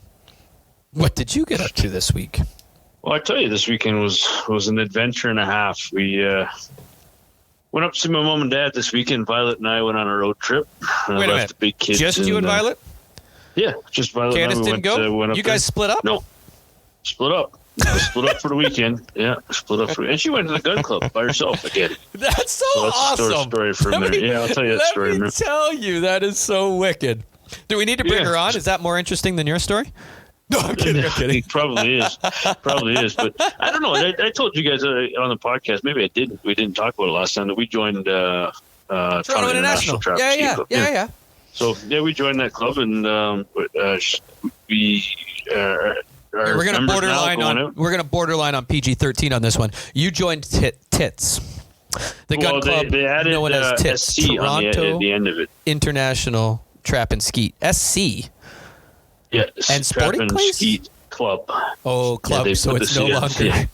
what did you get up to this week? Well, I tell you, this weekend was an adventure and a half. We went up to see my mom and dad this weekend. Violet and I went on a road trip. Wait a minute. The big kids Just you and Violet? Yeah, just Violet. Candace and I. didn't go? Went up You guys there. split up? No, split up. Split up for the weekend. Yeah, split up and she went to the gun club by herself again. That's so that's awesome. A story for a minute. Yeah, I'll tell you that story. Let me tell you, that is so wicked. Do we need to bring her on? Is that more interesting than your story? No, I'm kidding. It probably is. But I don't know. I told you guys on the podcast. Maybe I didn't. We didn't talk about it last time that we joined Toronto International. Trap Yeah. So we joined that club, and we. We're gonna borderline on PG-13 on this one. You joined Tits, the gun club they added, known as Tits, SC Toronto on the end of it. International Trap and Skeet, SC. Yeah, and sporting place. Skeet Club. Oh, club. Yeah, so it's no longer.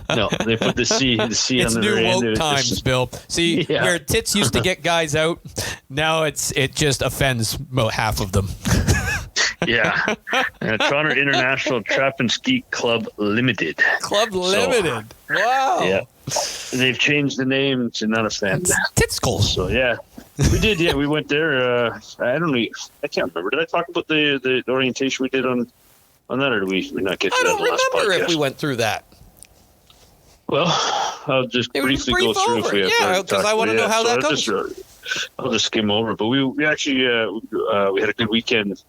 No, they put the C on it's the new very end. woke times, Bill. See, where Tits used to get guys out, now it just offends about half of them. Yeah. Toronto International Trap and Skeet Club Limited. Club Limited. Wow. Yeah. They've changed the name to not offend. Titskull. So, yeah. We did, yeah. We went there. I can't remember. Did I talk about the orientation we did on that, or did we not get to that in the last podcast? I don't remember if we went through that. Well, I'll just briefly go through if we have yeah, because I want to know how that goes. I'll just skim over. But we actually we had a good weekend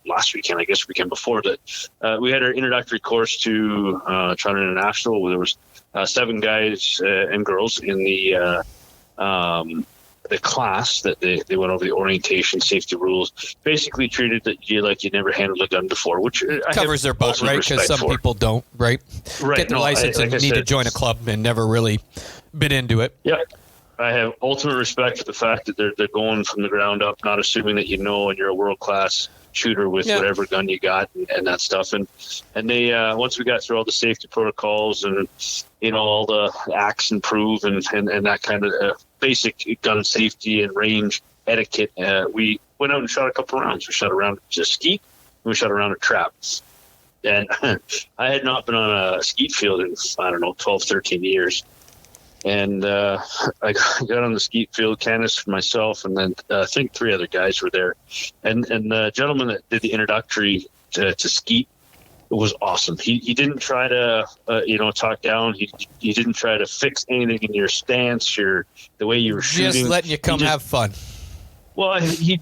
last weekend, I guess weekend before that. We had our introductory course to Toronto International, where there was 7 guys and girls in the class that they went over the orientation, safety rules, basically treated you like you never handled a gun before, which covers their butt, right? Because some people don't, right? Get their license and need to join a club and never really been into it. Yeah. I have ultimate respect for the fact that they're going from the ground up, not assuming that and you're a world-class shooter with whatever gun you got and that stuff. And they once we got through all the safety protocols and all the acts and prove and that kind of basic gun safety and range etiquette, we went out and shot a couple rounds. We shot a round of skeet, and we shot a round of trap. And I had not been on a skeet field in 12, 13 years. And I got on the skeet field, Candace, myself, and then I think 3 other guys were there. And the gentleman that did the introductory to skeet was awesome. He didn't try to talk down. He didn't try to fix anything in your stance, the way you were shooting. Just letting you come have fun. Well, he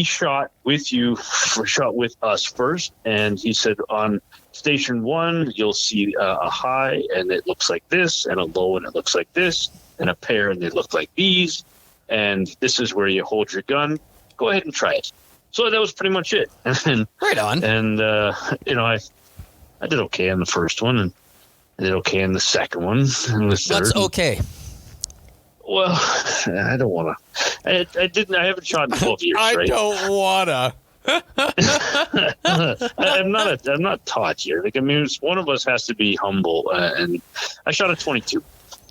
shot with us first, and he said on station 1, you'll see a high, and it looks like this, and a low, and it looks like this, and a pair, and they look like these, and this is where you hold your gun. Go ahead and try it. So that was pretty much it. And, right on. And I did okay on the first one, and I did okay on the second one, and the third. That's okay. Well, I don't want to. I haven't shot in 12 years. I right? don't wanna. I'm not taught here. Like, I mean, one of us has to be humble, and I shot a 22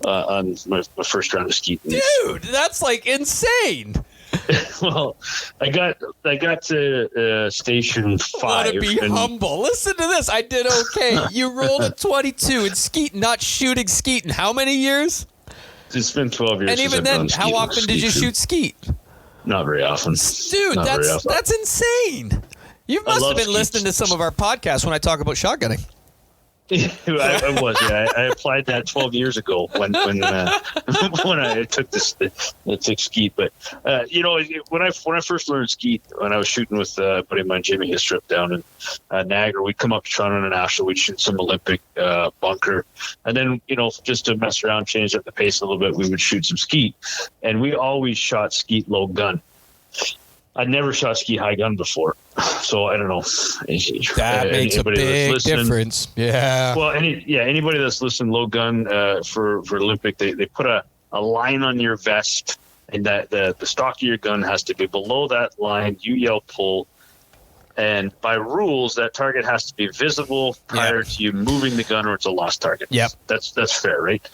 on my first round of skeeting. Dude, that's like insane. Well, I got to station 5. Want to be humble? Listen to this. I did okay. You rolled a 22 in skeet, not shooting skeet in how many years? It's been 12 years. And even then, how often did you shoot skeet? Not very often. Dude, that's insane. You must have been listening to some of our podcasts when I talk about shotgunning. I was, yeah. I applied that 12 years ago when I took took skeet. But when I first learned skeet, when I was shooting with a buddy of mine, Jamie Histrup, down in Niagara, we'd come up to Toronto International, we'd shoot some Olympic bunker, and then just to mess around, change up the pace a little bit, we would shoot some skeet, and we always shot skeet low gun. I'd never shot skeet high gun before, so I don't know. That makes a big difference. Yeah. Well, anybody that's listening, low gun for Olympic, they put a line on your vest, and that the stock of your gun has to be below that line. You yell pull, And by rules, that target has to be visible prior to you moving the gun, or it's a lost target. Yep. That's fair, right?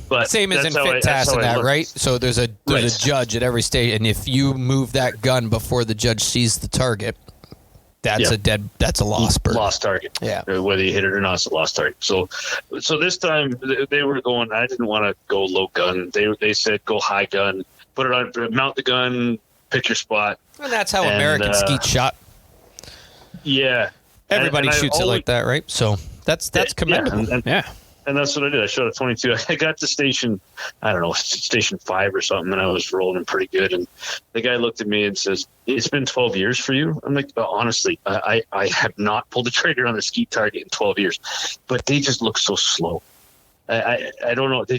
But same as in fit task and that, right? So there's a judge at every state, and if you move that gun before the judge sees the target, that's a lost bird. Lost target. Yeah. Whether you hit it or not, it's a lost target. So this time they were going. I didn't want to go low gun. They said go high gun, put it on, mount the gun, pick your spot. And that's how American skeet shot. Yeah. Everybody shoots it like that, right? So that's commendable. And that's what I did. I shot a 22. I got to station 5 or something, and I was rolling pretty good. And the guy looked at me and says, "It's been 12 years for you?" I'm like, honestly, I have not pulled the trigger on a skeet target in 12 years. But they just look so slow. I don't know. I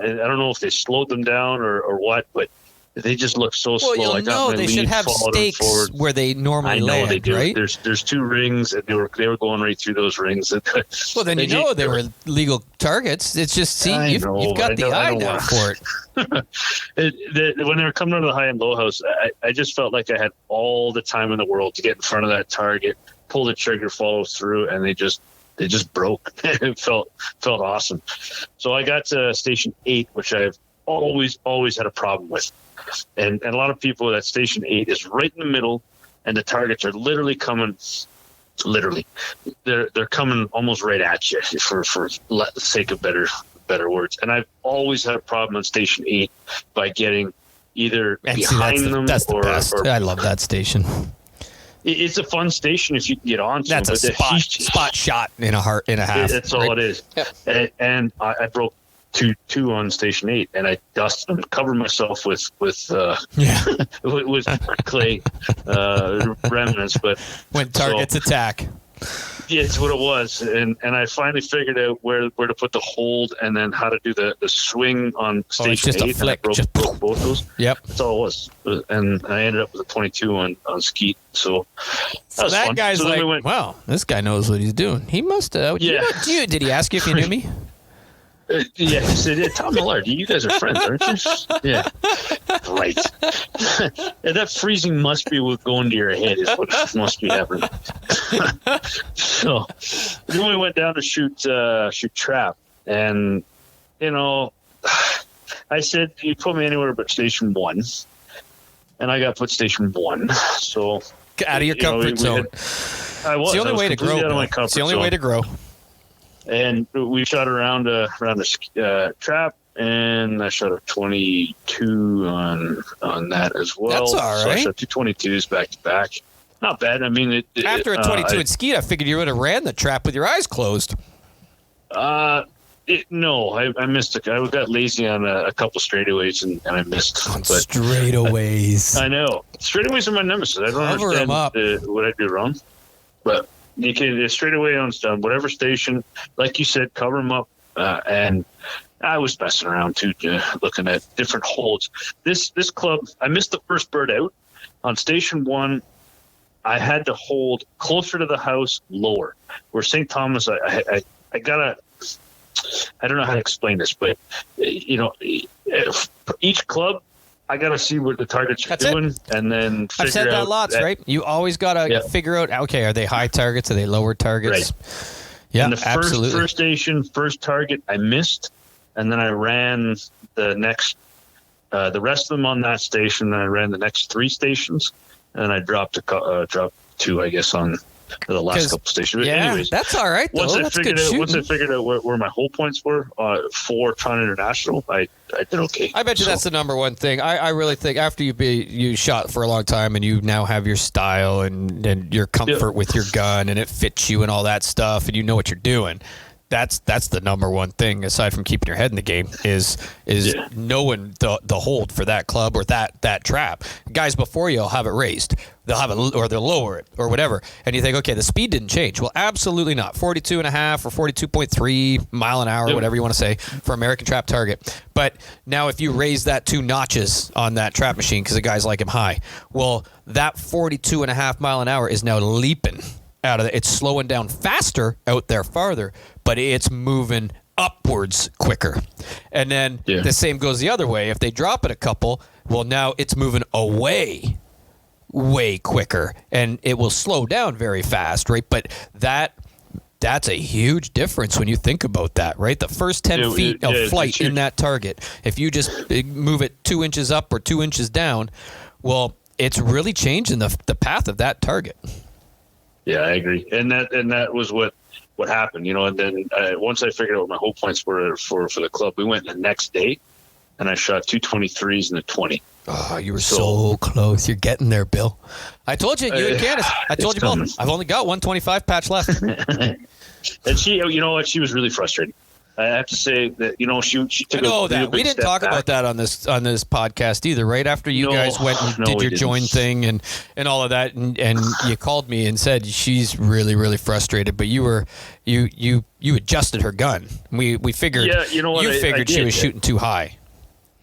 don't know if they slowed them down or what, but they just look so slow. Well, you'll know they should have stakes where they normally land, I know they do. right? There's 2 rings, and they were going right through those rings. Well, then they were legal targets. It's just, you've got the eye now for it. When they were coming out of the high and low house, I just felt like I had all the time in the world to get in front of that target, pull the trigger, follow through, and they just broke. It felt awesome. So I got to station 8, which I've always had a problem with. And a lot of people at station 8 is right in the middle, and the targets are literally coming. They're coming almost right at you for the sake of better words. And I've always had a problem on station 8 by getting either behind them that's the best. I love that station. It's a fun station if you can get on. That's a spot shot in a half. That's all it is. Yep. And I broke two on station 8, and I dusted them, covered myself with with clay remnants. But when targets attack, yeah, it's what it was. And I finally figured out where to put the hold, and then how to do the swing on station 8. A flick. And I broke both those. Yep, that's all it was. And I ended up with a 22 on skeet. So that fun. guy's wow, this guy knows what he's doing. He must have. Yeah. Did he ask you if you knew me? Yeah, he said, Thom Millard, you guys are friends, aren't you? Yeah. Right. And that freezing must be what going to your head is what must be happening. So then we went down to shoot trap. And, I said, you put me anywhere but station 1. And I got put station 1. So get out of your comfort zone. It's the only way to grow. It's the only way to grow. And we shot around the trap, and I shot a 22 on that as well. That's all right. So I shot 2 22s back to back. Not bad. I mean, after a 22 in skeet, I figured you would have ran the trap with your eyes closed. No, I missed. I got lazy on a couple straightaways, and I missed. Straightaways. I know. Straightaways are my nemesis. I don't understand what I do wrong, but. You can straight away on whatever station, like you said, cover them up. And I was messing around too, looking at different holds. This club, I missed the first bird out on station 1. I had to hold closer to the house, lower. Where St. Thomas, I gotta. I don't know how to explain this, but each club. I got to see what the targets are doing, and then figure out. I've said that lots, right? You always got to figure out, okay, are they high targets? Are they lower targets? Right. Yeah, and the absolutely. First station, first target, I missed, and then I ran the next, the rest of them on that station, and I ran the next 3 stations, and I dropped 2, I guess, on the last couple stations. Yeah, anyways, that's all right, though. Once I figured out where my whole points were for Tron International, I did okay. I bet you that's the number one thing. I really think after you shot for a long time and you now have your style and your comfort with your gun and it fits you and all that stuff and you know what you're doing, that's the number one thing aside from keeping your head in the game is knowing the hold for that club or that trap. Guys before you will have it raised. They'll have it or they'll lower it or whatever. And you think, okay, the speed didn't change. Well, absolutely not. 42.5 or 42.3 mile an hour, whatever you want to say, for American trap target. But now if you raise that 2 notches on that trap machine because the guys like him high, well, that 42.5 mile an hour is now leaping out of it. It's slowing down faster out there farther, but it's moving upwards quicker. And then the same goes the other way. If they drop it a couple, well, now it's moving away way quicker, and it will slow down very fast, right? But that's a huge difference when you think about that, right? The first 10 feet of flight in that target, if you just move it 2 inches up or 2 inches down, well, it's really changing the path of that target. Yeah, I agree. And that was what happened, and then once I figured out what my whole points were for the club, we went the next day and I shot 223s and a 20. Oh, you were so close. You're getting there, Bill. I told you and Candace. I told you both. I've only got 125 patch left. And she, she was really frustrated. I have to say that, she took I know that. We didn't talk about that on this podcast either, right? After you guys went and did your join thing and all of that, and you called me and said she's really, really frustrated, but you adjusted her gun. We figured you figured she was shooting too high.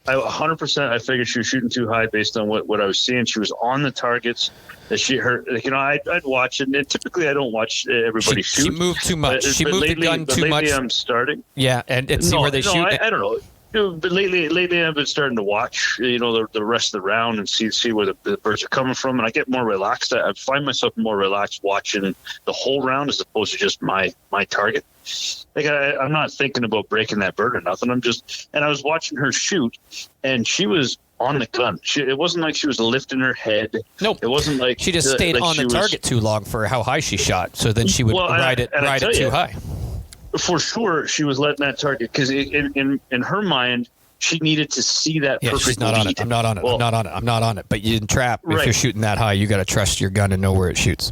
100%. I figured she was shooting too high based on what I was seeing. She was on the targets that I'd watch it. And typically I don't watch everybody shoot. She moved too much. She moved the gun too much. Lately I'm starting. Yeah, and see where they shoot. I don't know. But lately I've been starting to watch, the rest of the round and see where the birds are coming from, and I get more relaxed. I find myself more relaxed watching the whole round as opposed to just my target. Like I'm not thinking about breaking that bird or nothing. And I was watching her shoot, and she was on the gun. It wasn't like she was lifting her head. Nope. It wasn't like she just stayed on the target too long for how high she shot. So then she would ride it too high. For sure, she was letting that target because in her mind, she needed to see that perfect she's not lead. on it. I'm not on it. But you didn't trap. Right. If you're shooting that high, you got to trust your gun and know where it shoots.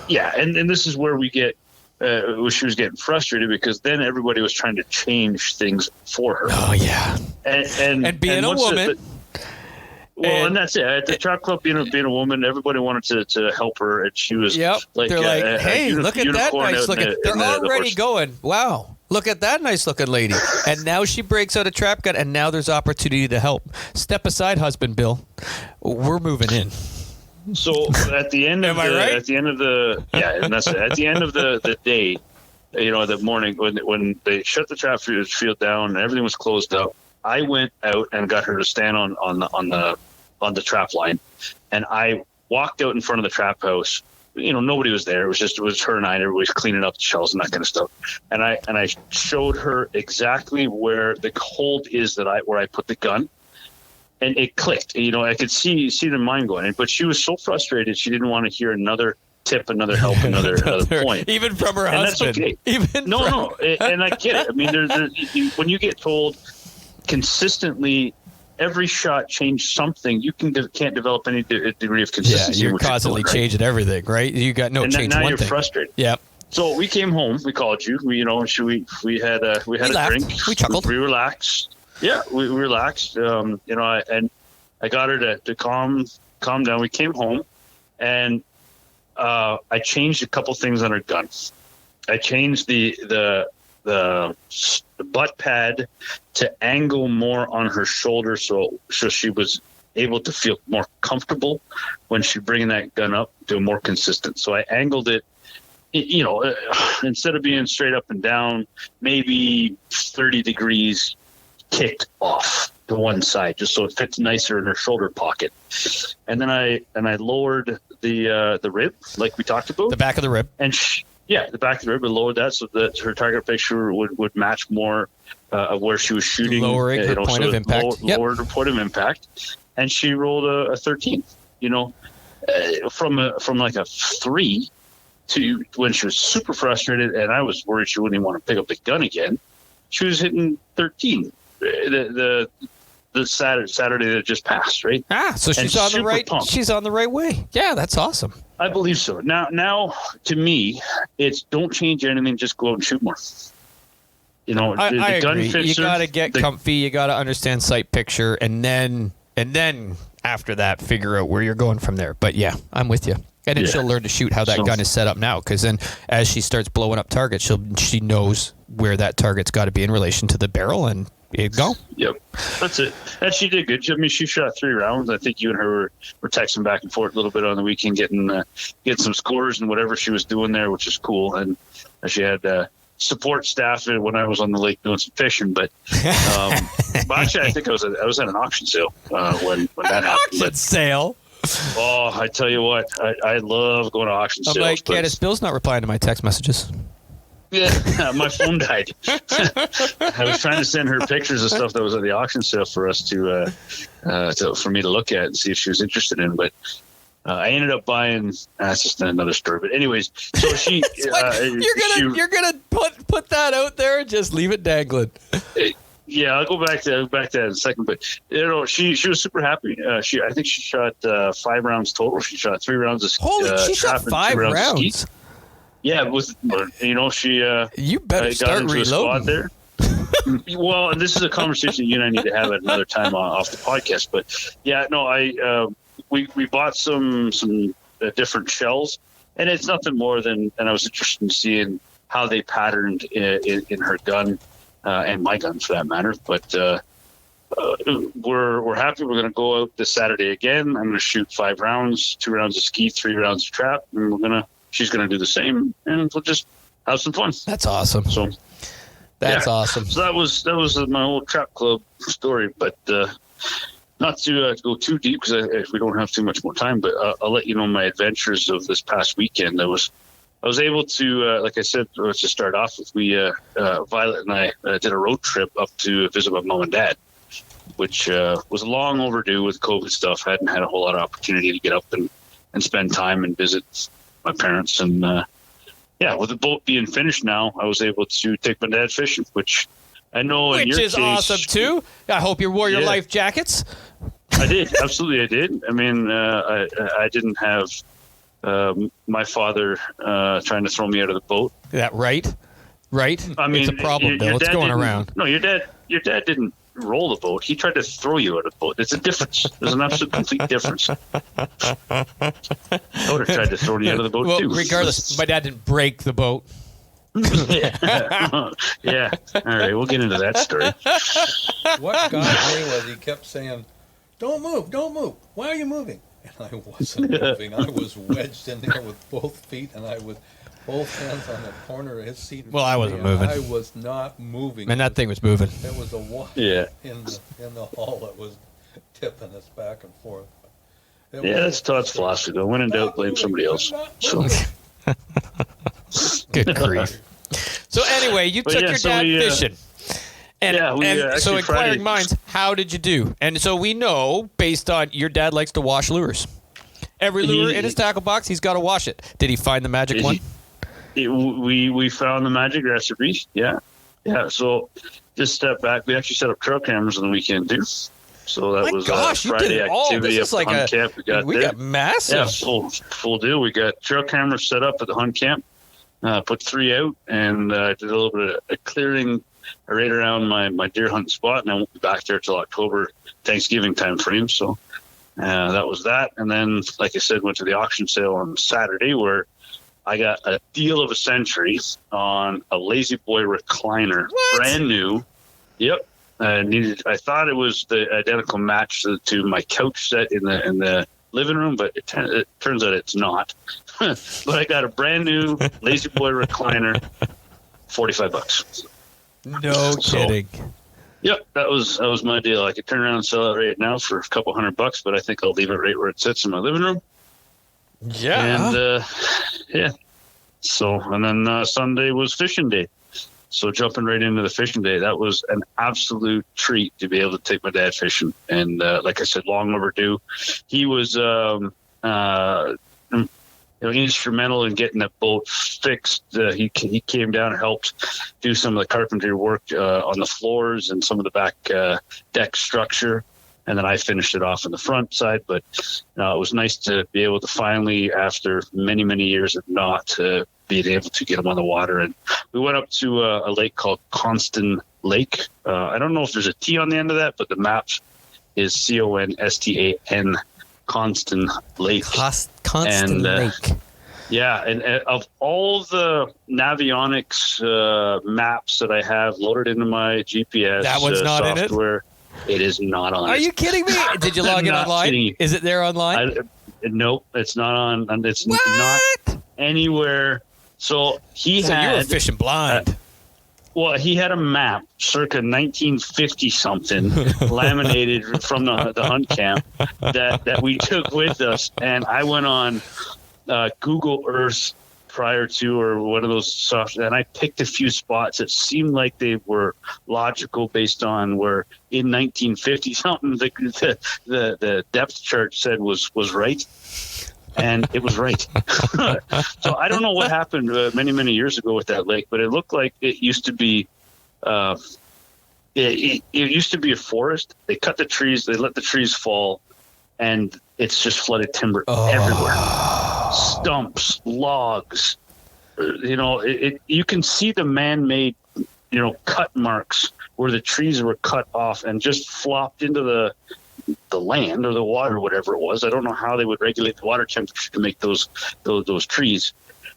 Yeah, and this is where we get. She was getting frustrated because then everybody was trying to change things for her. Oh yeah, and being a woman. And that's it. At the trap club, being a woman, everybody wanted to help her, and she was they're like, "Hey, look at that nice looking." They're already going, "Wow, look at that nice looking lady." And now she breaks out a trap gun, and now there's opportunity to help. Step aside, husband Bill. We're moving in. So at the end of at the end of the day, the morning when they shut the trap field down and everything was closed up, I went out and got her to stand on the trap line, and I walked out in front of the trap house. Nobody was there. It was her and I, and everybody was cleaning up the shells and that kind of stuff. And I showed her exactly where the hold is where I put the gun. And it clicked. I could see the mind going. But she was so frustrated, she didn't want to hear another tip, another help, another point. Even from her husband. That's okay. No. And I get it. I mean, when you get told consistently every shot changed something, you can't develop any degree of consistency. Yeah, you're constantly changing everything, right? You got no change now one you're thing. Frustrated. Yeah. So we came home. We called you. We had a drink. We chuckled. We relaxed. Yeah, we relaxed. And I got her to calm down. We came home, and I changed a couple things on her gun. I changed the butt pad to angle more on her shoulder, so she was able to feel more comfortable when she's bringing that gun up, to more consistent. So I angled it. Instead of being straight up and down, maybe 30 degrees kicked off to one side, just so it fits nicer in her shoulder pocket. And then I lowered the rib, like we talked about, the back of the rib, and the back of the rib. I lowered that so that her target picture would match more of where she was shooting, lowering her point of impact. Lowered her point of impact, and she rolled a 13. From like a 3 to when she was super frustrated, and I was worried she wouldn't even want to pick up the gun again. She was hitting 13. The Saturday that just passed, right? So she's on the right. Pumped. She's on the right way. Yeah, that's awesome. I believe so. Now, to me, it's don't change anything. Just go out and shoot more. I agree. You got to get comfy. You got to understand sight picture, and then after that, figure out where you're going from there. But yeah, I'm with you. And then she'll learn to shoot how that gun is set up now, because then as she starts blowing up targets, she knows where that target's got to be in relation to the barrel, and you go. Yep, that's it. And she did good. I mean, she shot 3 rounds. I think you and her were texting back and forth a little bit on the weekend, getting some scores and whatever she was doing there, which is cool. And she had support staff when I was on the lake doing some fishing. But actually, I think I was at an auction sale when that happened. Auction sale. Oh, I tell you what, I love going to auction I'm sales. like, Candace, Bill's not replying to my text messages. Yeah, my phone died. I was trying to send her pictures of stuff that was at the auction sale for us for me to look at and see if she was interested in. But I ended up buying. That's just another story. But anyways, so she. You're gonna put that out there and just leave it dangling. Yeah, I'll go back to that in a second. But she was super happy. I think she shot 5 rounds total. She shot 3 rounds of she shot 5 rounds. Yeah, she. You better start reloading there. Well, and this is a conversation you and I need to have at another time off the podcast. But yeah, no, we bought some different shells, and it's nothing more than. And I was interested in seeing how they patterned in her gun and my gun for that matter. But we're happy. We're going to go out this Saturday again. I'm going to shoot 5 rounds, 2 rounds of skeet, 3 rounds of trap, and she's going to do the same, and we'll just have some fun. That's awesome. So that's awesome. So that was my old trap club story, but not to go too deep because we don't have too much more time. But I'll let you know my adventures of this past weekend. I was able to, like I said, to start off with, Violet and I did a road trip up to visit my mom and dad, which was long overdue with COVID stuff. I hadn't had a whole lot of opportunity to get up and spend time and visit my parents. And with the boat being finished now, I was able to take my dad fishing, which I know in your case, awesome too. I hope you wore your life jackets. I did. Absolutely, I did. I mean, I didn't have my father trying to throw me out of the boat. That right? I mean, it's a problem, Bill. It's going around. No, your dad didn't roll the boat. He tried to throw you out of the boat. There's a difference. There's an absolute complete difference. I would have tried to throw you out of the boat too. Regardless, my dad didn't break the boat. Yeah. All right, we'll get into that story. What got me was he kept saying, "Don't move, don't move. Why are you moving?" And I wasn't moving. I was wedged in there with both feet, and I was both hands on the corner of his seat. Well, I wasn't moving. I was not moving. And that thing was moving. There was a wall in the hall that was tipping us back and forth. That's Todd's philosophy, though. When in doubt, blame somebody else. So. Good grief. So anyway, you took your dad fishing. So inquiring minds, how did you do? And so we know, based on your dad likes to wash lures. Every lure in his tackle box, he's got to wash it. Did he find the magic one? We found the magic recipe. Yeah. So just step back. We actually set up trail cameras on the weekend too. So that was Friday activity up at the hunt camp. We got massive. Yeah, full deal. We got trail cameras set up at the hunt camp. Put 3 out and did a little bit of clearing right around my deer hunting spot, and I won't be back there till October, Thanksgiving time frame. So that was that. And then, like I said, went to the auction sale on Saturday where I got a deal of a century on a Lazy Boy recliner, brand new. Yep. I thought it was the identical match to my couch set in the living room, but it turns out it's not. But I got a brand new Lazy Boy recliner, $45. No kidding. Yep, that was my deal. I could turn around and sell it right now for a couple $100, but I think I'll leave it right where it sits in my living room. Yeah. And So, and then Sunday was fishing day. So jumping right into the fishing day, that was an absolute treat to be able to take my dad fishing. And like I said, long overdue. He was instrumental in getting that boat fixed. He came down and helped do some of the carpentry work on the floors and some of the back deck structure. And then I finished it off on the front side. But it was nice to be able to finally, after many, many years of not being able to get him on the water. And we went up to a lake called Constant Lake. I don't know if there's a T on the end of that, but the map is Constan, Constant Lake. Constant Lake. Yeah, and of all the Navionics maps that I have loaded into my GPS that one's not software, it is not on. Are you kidding me? Did you log in online? Is it there online? Nope, it's not on. It's not anywhere. So you were fishing blind. Well, he had a map circa 1950 something laminated from the hunt camp that we took with us, and I went on Google Earth prior to, or one of those soft, and I picked a few spots that seemed like they were logical based on where in 1950 something the depth chart said was right. And it was right. So I don't know what happened many years ago with that lake, but it looked like it used to be it used to be a forest. They cut the trees, they let the trees fall, and it's just flooded timber everywhere. Stumps, logs. You can see the man-made, cut marks where the trees were cut off and just flopped into the land or the water, whatever it was. I don't know how they would regulate the water temperature to make those trees,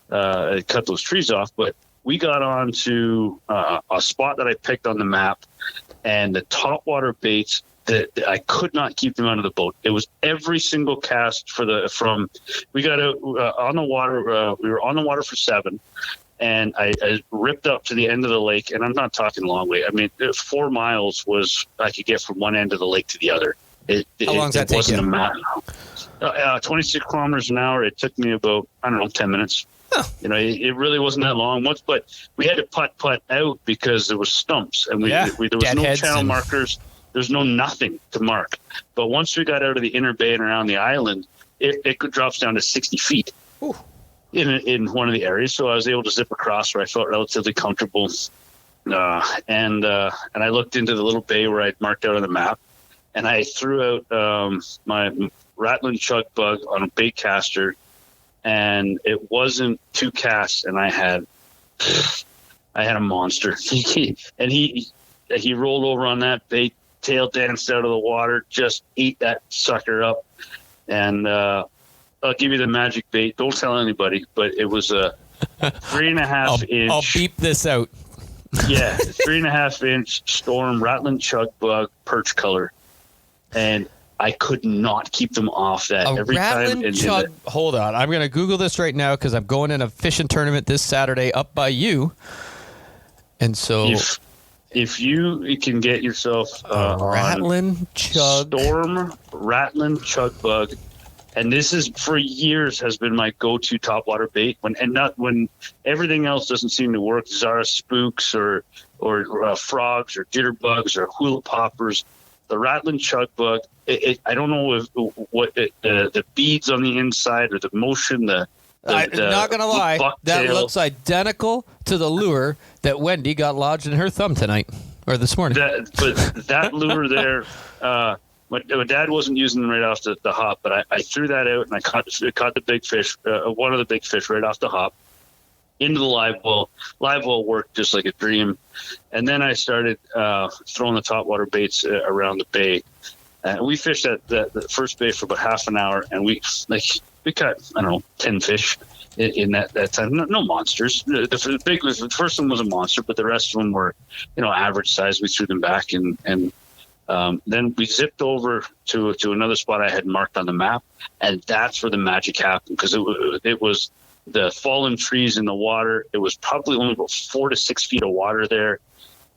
cut those trees off. But we got on to a spot that I picked on the map, and the topwater baits that I could not keep them out of the boat. It was every single cast we got out on the water. We were on the water for 7. And I ripped up to the end of the lake, and I'm not talking long way. I mean, 4 miles was I could get from one end of the lake to the other. How long does that take you? 26 kilometers an hour. It took me about, 10 minutes. Huh. It really wasn't that long. But we had to putt out because there was stumps, and there was no channel markers. There's nothing to mark. But once we got out of the inner bay and around the island, it drops down to 60 feet. Ooh. In one of the areas, so I was able to zip across where I felt relatively comfortable, and I looked into the little bay where I'd marked out on the map, and I threw out my rattling chug bug on a bait caster, and it wasn't 2 casts, and I had a monster. And he rolled over on that bait, tail danced out of the water, just ate that sucker up, and I'll give you the magic bait. Don't tell anybody, but it was a 3.5 inch. I'll beep this out. Yeah, 3.5 inch storm rattling chug bug perch color, and I could not keep them off that. Every time. Hold on, I'm gonna Google this right now because I'm going in a fishing tournament this Saturday up by you, and so if you can get yourself rattling chug storm rattling chug bug. And this is for years has been my go-to topwater bait when everything else doesn't seem to work. Zara spooks or frogs or jitterbugs or hula poppers. The rattling chug bug. I don't know what the beads on the inside or the motion. I'm not gonna lie, that looks identical to the lure that Wendy got lodged in her thumb tonight or this morning. But that lure there. My dad wasn't using them right off the hop, but I threw that out and I caught the big fish, one of the big fish right off the hop into the live well. Live well worked just like a dream. And then I started throwing the topwater baits around the bay. And we fished the first bay for about half an hour, and we caught, 10 fish in that time. No monsters. The first one was a monster, but the rest of them were, average size. We threw them back and then we zipped over to another spot I had marked on the map, and that's where the magic happened because it was the fallen trees in the water. It was probably only about 4 to 6 feet of water there,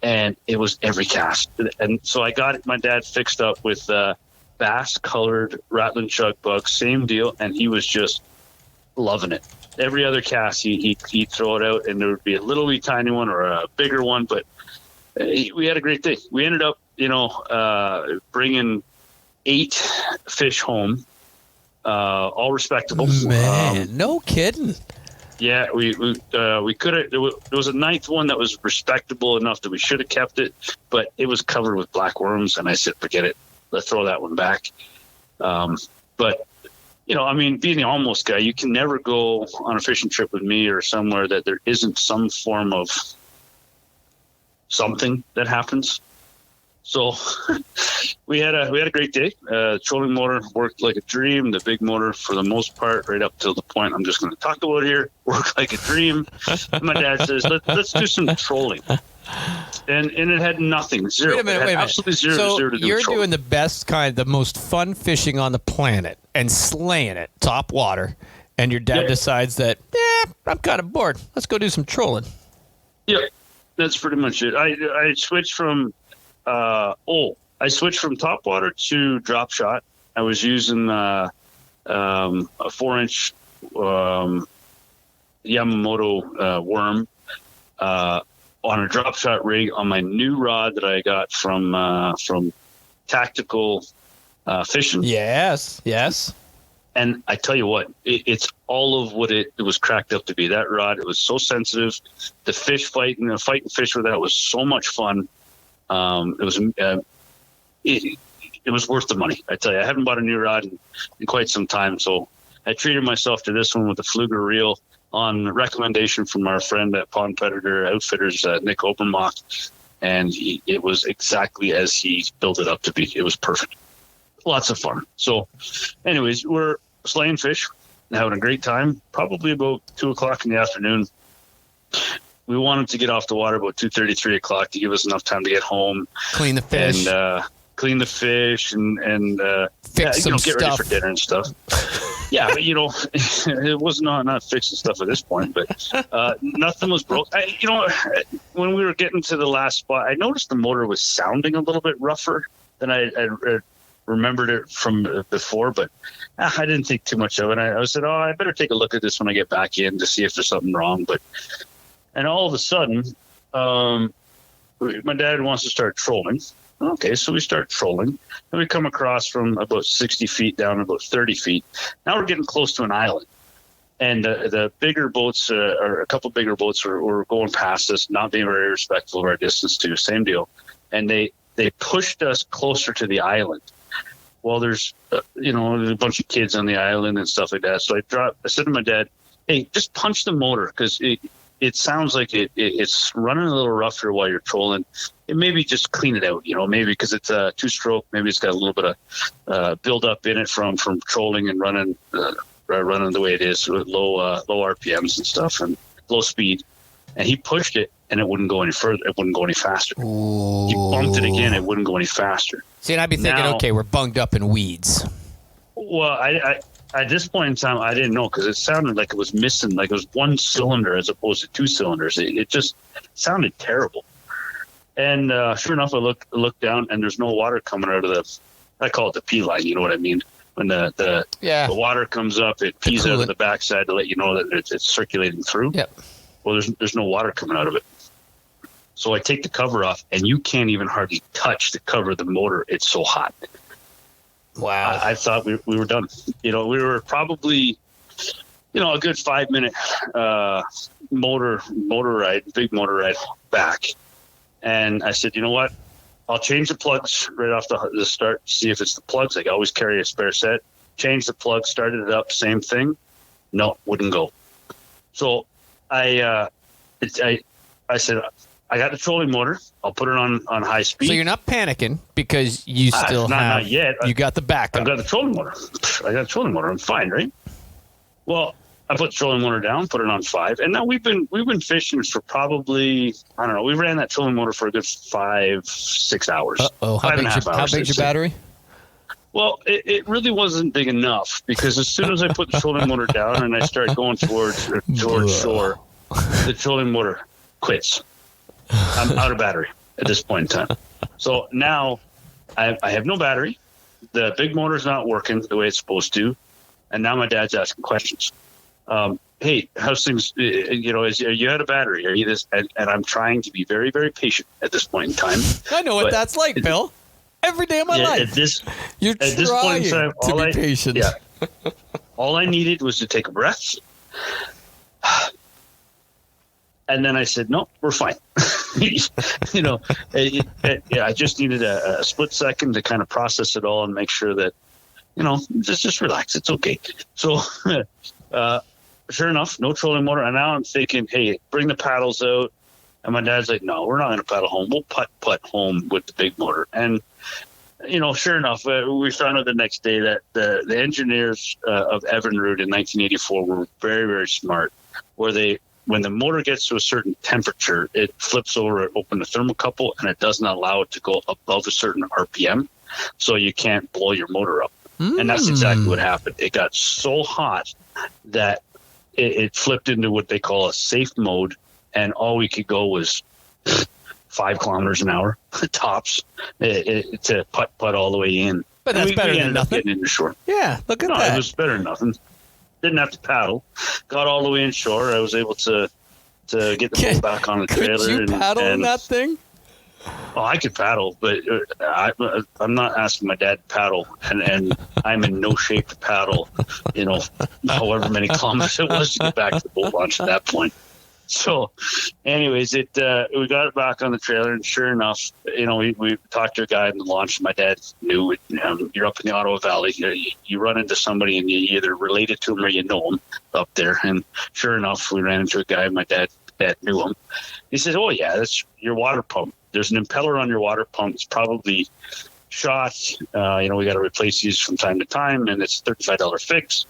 and it was every cast. And so I got my dad fixed up with bass-colored rattling chug bug, same deal, and he was just loving it. Every other cast, he'd throw it out, and there would be a little wee tiny one or a bigger one, but we had a great day. We ended up bringing 8 fish home, all respectable. Man, no kidding. Yeah, we could have. There was a 9th one that was respectable enough that we should have kept it, but it was covered with black worms, and I said, forget it. Let's throw that one back. But being the almost guy, you can never go on a fishing trip with me or somewhere that there isn't some form of something that happens. So we had a great day. Trolling motor worked like a dream. The big motor, for the most part, right up till the point I'm just going to talk about here, worked like a dream. My dad says, let's do some trolling. And it had nothing, zero. Wait a minute. Absolutely zero So to do you're with trolling. doing the best kind, the most fun fishing on the planet and slaying it, top water, and your dad decides that, I'm kind of bored. Let's go do some trolling. Yeah. That's pretty much it. I switched from I switched from top water to drop shot. I was using a 4-inch Yamamoto worm on a drop shot rig on my new rod that I got from Tactical Fishing. Yes. And I tell you what, it's all of what it was cracked up to be. That rod, it was so sensitive. The fish fighting fish with that was so much fun. It was worth the money. I tell you, I haven't bought a new rod in quite some time, so I treated myself to this one with the Fluger reel on recommendation from our friend at Pond Predator Outfitters, Nick Obermach, and it was exactly as he built it up to be. It was perfect. Lots of fun. So, anyways, we're slaying fish, having a great time. Probably about 2:00 in the afternoon. We wanted to get off the water about 2:30, 3 o'clock to give us enough time to get home, Clean the fish, and clean the fish, and fix some get stuff. ready for dinner and stuff. Yeah, but it was not fixing stuff at this point. But nothing was broke. When we were getting to the last spot, I noticed the motor was sounding a little bit rougher than I remembered it from before, but I didn't think too much of it. I said, I better take a look at this when I get back in to see if there's something wrong. And all of a sudden, my dad wants to start trolling. Okay, so we start trolling, and we come across from about 60 feet down to about 30 feet. Now we're getting close to an island, and the bigger boats, or a couple bigger boats, were going past us, not being very respectful of our distance too. Same deal, and they pushed us closer to the island. Well, there's there's a bunch of kids on the island and stuff like that. So I said to my dad, "Hey, just punch the motor, because it sounds like it's running a little rougher while you're trolling. It maybe just clean it out, maybe because it's a 2-stroke. Maybe it's got a little bit of build up in it from trolling and running the way it is with low RPMs and stuff and low speed." And he pushed it, and it wouldn't go any further. It wouldn't go any faster. Ooh. He bumped it again. It wouldn't go any faster. See, and I'd be thinking, okay, we're bunged up in weeds. Well, I at this point in time, I didn't know, because it sounded like it was missing, like it was one cylinder as opposed to 2 cylinders. It just sounded terrible. And sure enough, I look down, and there's no water coming out of I call it the P line. You know what I mean? When the water comes up, it pees out of the backside to let you know that it's circulating through. Yep. Well, there's no water coming out of it. So I take the cover off, and you can't even hardly touch the cover of the motor. It's so hot. Wow. I thought we were done. We were probably, a good 5-minute big motor ride back. And I said, you know what? I'll change the plugs right off the start, see if it's the plugs. I always carry a spare set. Change the plug, started it up, same thing. No, wouldn't go. So I said, I got the trolling motor. I'll put it on high speed. So you're not panicking because you still not yet. You got the backup. I've got the trolling motor. I'm fine, right? Well, I put the trolling motor down, put it on 5, and now we've been fishing for probably, I don't know. We ran that trolling motor for a good 5-6 hours. Uh-oh. How big's your battery? Well, it really wasn't big enough, because as soon as I put the trolling motor down and I start going towards shore, the trolling motor quits. I'm out of battery at this point in time. So now I have no battery. The big motor's not working the way it's supposed to. And now my dad's asking questions. Hey, how's things? Are you out of battery? Are you this? And I'm trying to be very, very patient at this point in time. I know what that's like, Bill. Every day of my life. You're trying to be patient. Yeah. All I needed was to take a breath. And then I said, no, we're fine. I just needed a split second to kind of process it all and make sure that, just relax. It's okay. So sure enough, no trolling motor. And now I'm thinking, hey, bring the paddles out. And my dad's like, no, we're not going to paddle home. We'll putt home with the big motor. And, sure enough, we found out the next day that the engineers of Evinrude in 1984 were very, very smart, where when the motor gets to a certain temperature, it flips over, open the thermocouple, and it doesn't allow it to go above a certain RPM, so you can't blow your motor up. And that's exactly what happened. It got so hot that it flipped into what they call a safe mode, and all we could go was 5 kilometers an hour tops to putt all the way in. But that's better than nothing. Getting in the shore. Yeah, look at that. It was better than nothing. Didn't have to paddle. Got all the way inshore. I was able to get the boat back on the trailer. Could you paddle in that thing? Oh, I could paddle, but I'm not asking my dad to paddle, and I'm in no shape to paddle, however many kilometers it was to get back to the boat launch at that point. So, anyways, we got it back on the trailer, and sure enough, we talked to a guy in the launch. My dad knew it. You're up in the Ottawa Valley. You run into somebody, and you either related to him or you know him up there. And sure enough, we ran into a guy. My dad knew him. He said, "Oh yeah, that's your water pump. There's an impeller on your water pump. It's probably shot. We got to replace these from time to time, and it's $35 fix.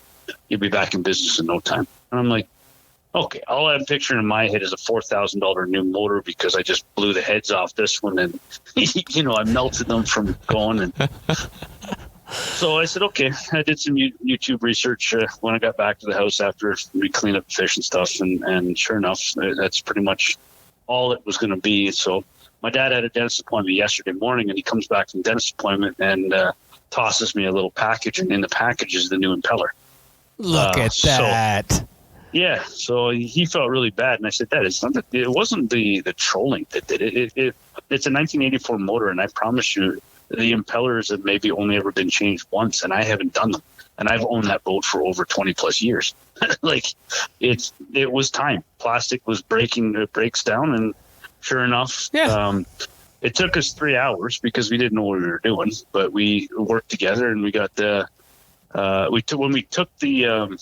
You'll be back in business in no time." And I'm like, okay, all I'm picturing in my head is a $4,000 new motor because I just blew the heads off this one and, I melted them from going. And so I said, okay, I did some YouTube research when I got back to the house after we cleaned up the fish and stuff. And sure enough, that's pretty much all it was going to be. So my dad had a dentist appointment yesterday morning, and he comes back from the dentist appointment and tosses me a little package. And in the package is the new impeller. Look at that. Yeah, so he felt really bad, and I said, "Dad, it wasn't the trolling that did it. It's a 1984 motor, and I promise you, the impellers have maybe only ever been changed once, and I haven't done them. And I've owned that boat for over 20 plus years. It was time. Plastic was breaking, it breaks down, and sure enough, it took us 3 hours because we didn't know what we were doing, but we worked together, and we got when we took the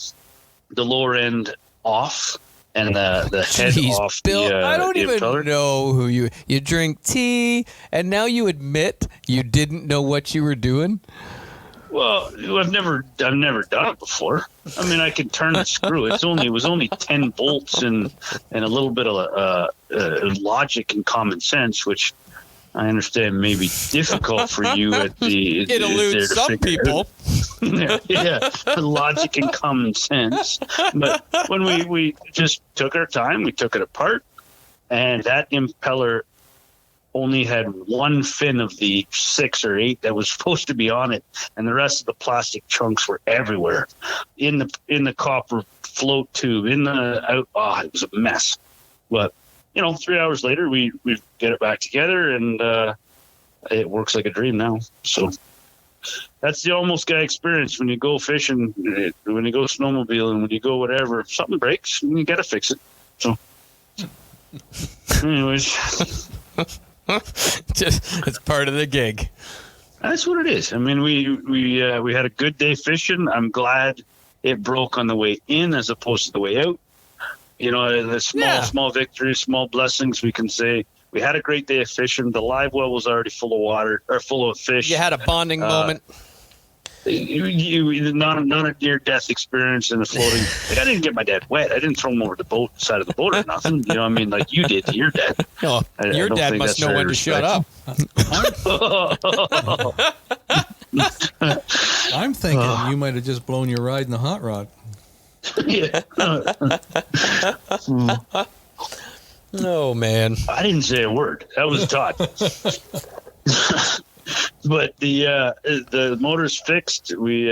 lower end off and the head off. Bill, I don't even impeller. know who you drink tea, and now you admit you didn't know what you were doing. Well, I've never done it before. I mean, I can turn the screw. It was only 10 bolts and a little bit of logic and common sense, which I understand may be difficult for you at the. It eludes some people. Yeah, logic and common sense. But when we just took our time, we took it apart, and that impeller only had one fin of the 6 or 8 that was supposed to be on it, and the rest of the plastic chunks were everywhere in the copper float tube. It was a mess. But 3 hours later, we get it back together, and it works like a dream now. So that's the almost guy experience when you go fishing, when you go snowmobiling, when you go whatever. If something breaks, you got to fix it. So, anyways. It's part of the gig. That's what it is. I mean, we had a good day fishing. I'm glad it broke on the way in as opposed to the way out. The small victories, small blessings, we can say. We had a great day of fishing. The live well was already full of water, or full of fish. You had a bonding moment. Not a near-death experience in the floating. I didn't get my dad wet. I didn't throw him over the side of the boat or nothing. I mean, like you did to your dad. Oh, your dad must know when to shut up. I'm thinking you might have just blown your ride in the hot rod. Yeah. Oh, man. I didn't say a word. That was Todd. But the motor's fixed. We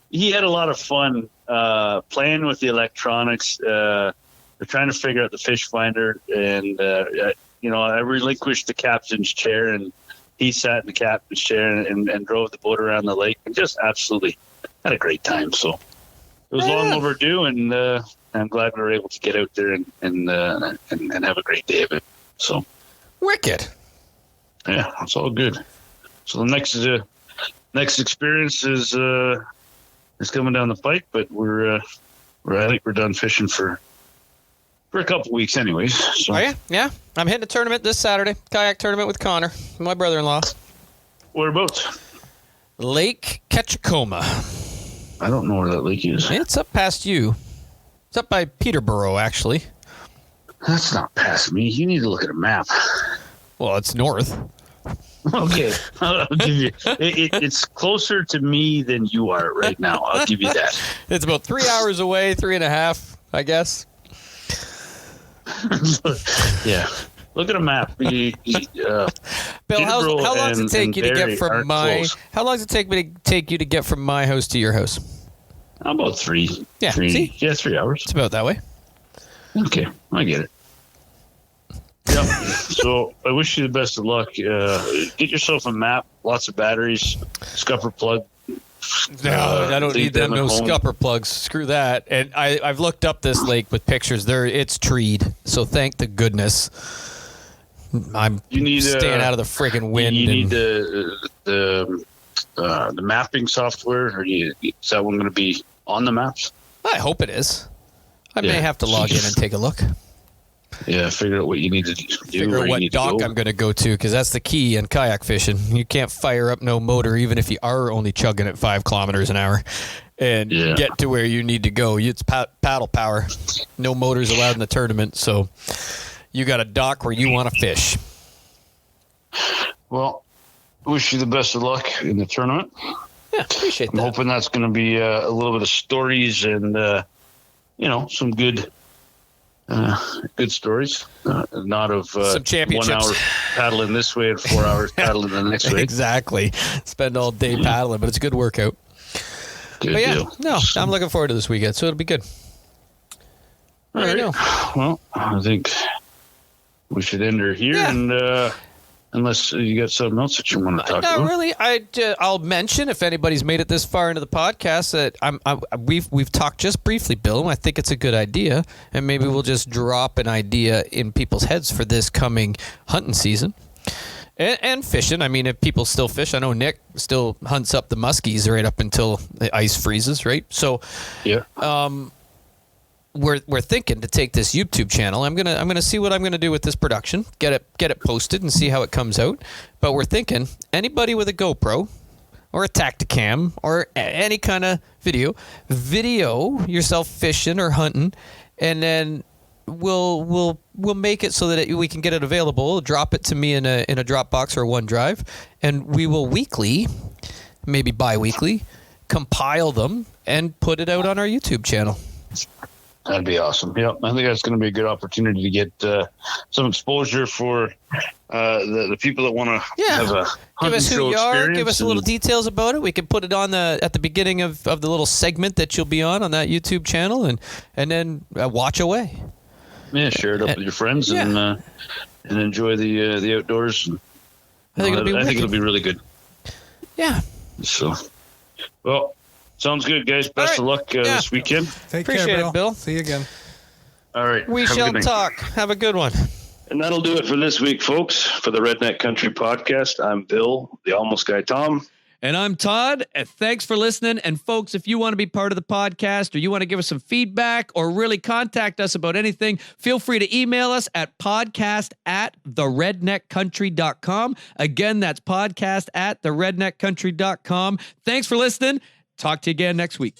he had a lot of fun playing with the electronics. They're trying to figure out the fish finder, and I relinquished the captain's chair, and he sat in the captain's chair and drove the boat around the lake, and just absolutely had a great time. So it was long overdue, and I'm glad we were able to get out there and have a great day of it. So wicked. Yeah, it's all good. So the next experience is coming down the pike, but I think we're done fishing for a couple weeks, anyways. So. Oh yeah. I'm hitting a tournament this Saturday, kayak tournament with Connor, my brother-in-law. Whereabouts? Lake Ketchikoma. I don't know where that lake is. It's up past you. It's up by Peterborough, actually. That's not past me. You need to look at a map. Well, it's north. Okay, I'll give you. It's closer to me than you are right now. I'll give you that. It's about 3 hours away, 3.5, I guess. Yeah. Look at a map. Bill, how long does it take you to get from my? How long does it take you to get from my house to your house? About 3. Yeah, 3. see? Yeah, 3 hours. It's about that way. Okay, I get it. Yeah. So I wish you the best of luck. Get yourself a map, lots of batteries, scupper plug. No, I don't need them. No scupper plugs. Screw that. And I've looked up this lake with pictures. It's treed. So thank the goodness. I'm staying out of the friggin' wind. You need the mapping software, or is that one going to be on the maps? I hope it is. I may have to log in and take a look. Yeah, figure out what you need to do. Figure out what dock I'm going to go to, because that's the key in kayak fishing. You can't fire up no motor, even if you are only chugging at 5 kilometers an hour, and get to where you need to go. It's paddle power. No motors allowed in the tournament, so you got a dock where you want to fish. Well, wish you the best of luck in the tournament. Yeah, appreciate that. I'm hoping that's going to be a little bit of stories and, some good stories. Not of some championships. 1 hour paddling this way and 4 hours paddling the next way. Exactly. Spend all day paddling, but it's a good workout. Good deal. No, I'm looking forward to this weekend, so it'll be good. All right. Well, I think we should end her here, and unless you got something else that you want to talk about. Not really. I'll mention, if anybody's made it this far into the podcast, that we've talked just briefly, Bill, and I think it's a good idea, and maybe we'll just drop an idea in people's heads for this coming hunting season. And fishing. I mean, if people still fish, I know Nick still hunts up the muskies right up until the ice freezes, right? So, we're thinking to take this YouTube channel. I'm gonna see what I'm gonna do with this production. Get it posted and see how it comes out. But we're thinking anybody with a GoPro or a Tacticam or any kind of video yourself fishing or hunting, and then we'll make it so that we can get it available. Drop it to me in a Dropbox or OneDrive, and we will weekly, maybe bi-weekly, compile them and put it out on our YouTube channel. That'd be awesome. Yeah, I think that's going to be a good opportunity to get some exposure for the people that want to have a give us who you are. Give us a little and details about it. We can put it on at the beginning of the little segment that you'll be on that YouTube channel, and then watch away. Yeah, share it up with your friends and enjoy the outdoors. I think it'll be really good. Yeah. So, well. Sounds good, guys. Best of luck this weekend. Appreciate care, Bill. See you again. All right. We shall talk. Have a good one. And that'll do it for this week, folks. For the Redneck Country Podcast, I'm Bill, the Almost Guy Tom. And I'm Todd. Thanks for listening. And folks, if you want to be part of the podcast or you want to give us some feedback or really contact us about anything, feel free to email us at podcast@theredneckcountry.com. Again, that's podcast@theredneckcountry.com. Thanks for listening. Talk to you again next week.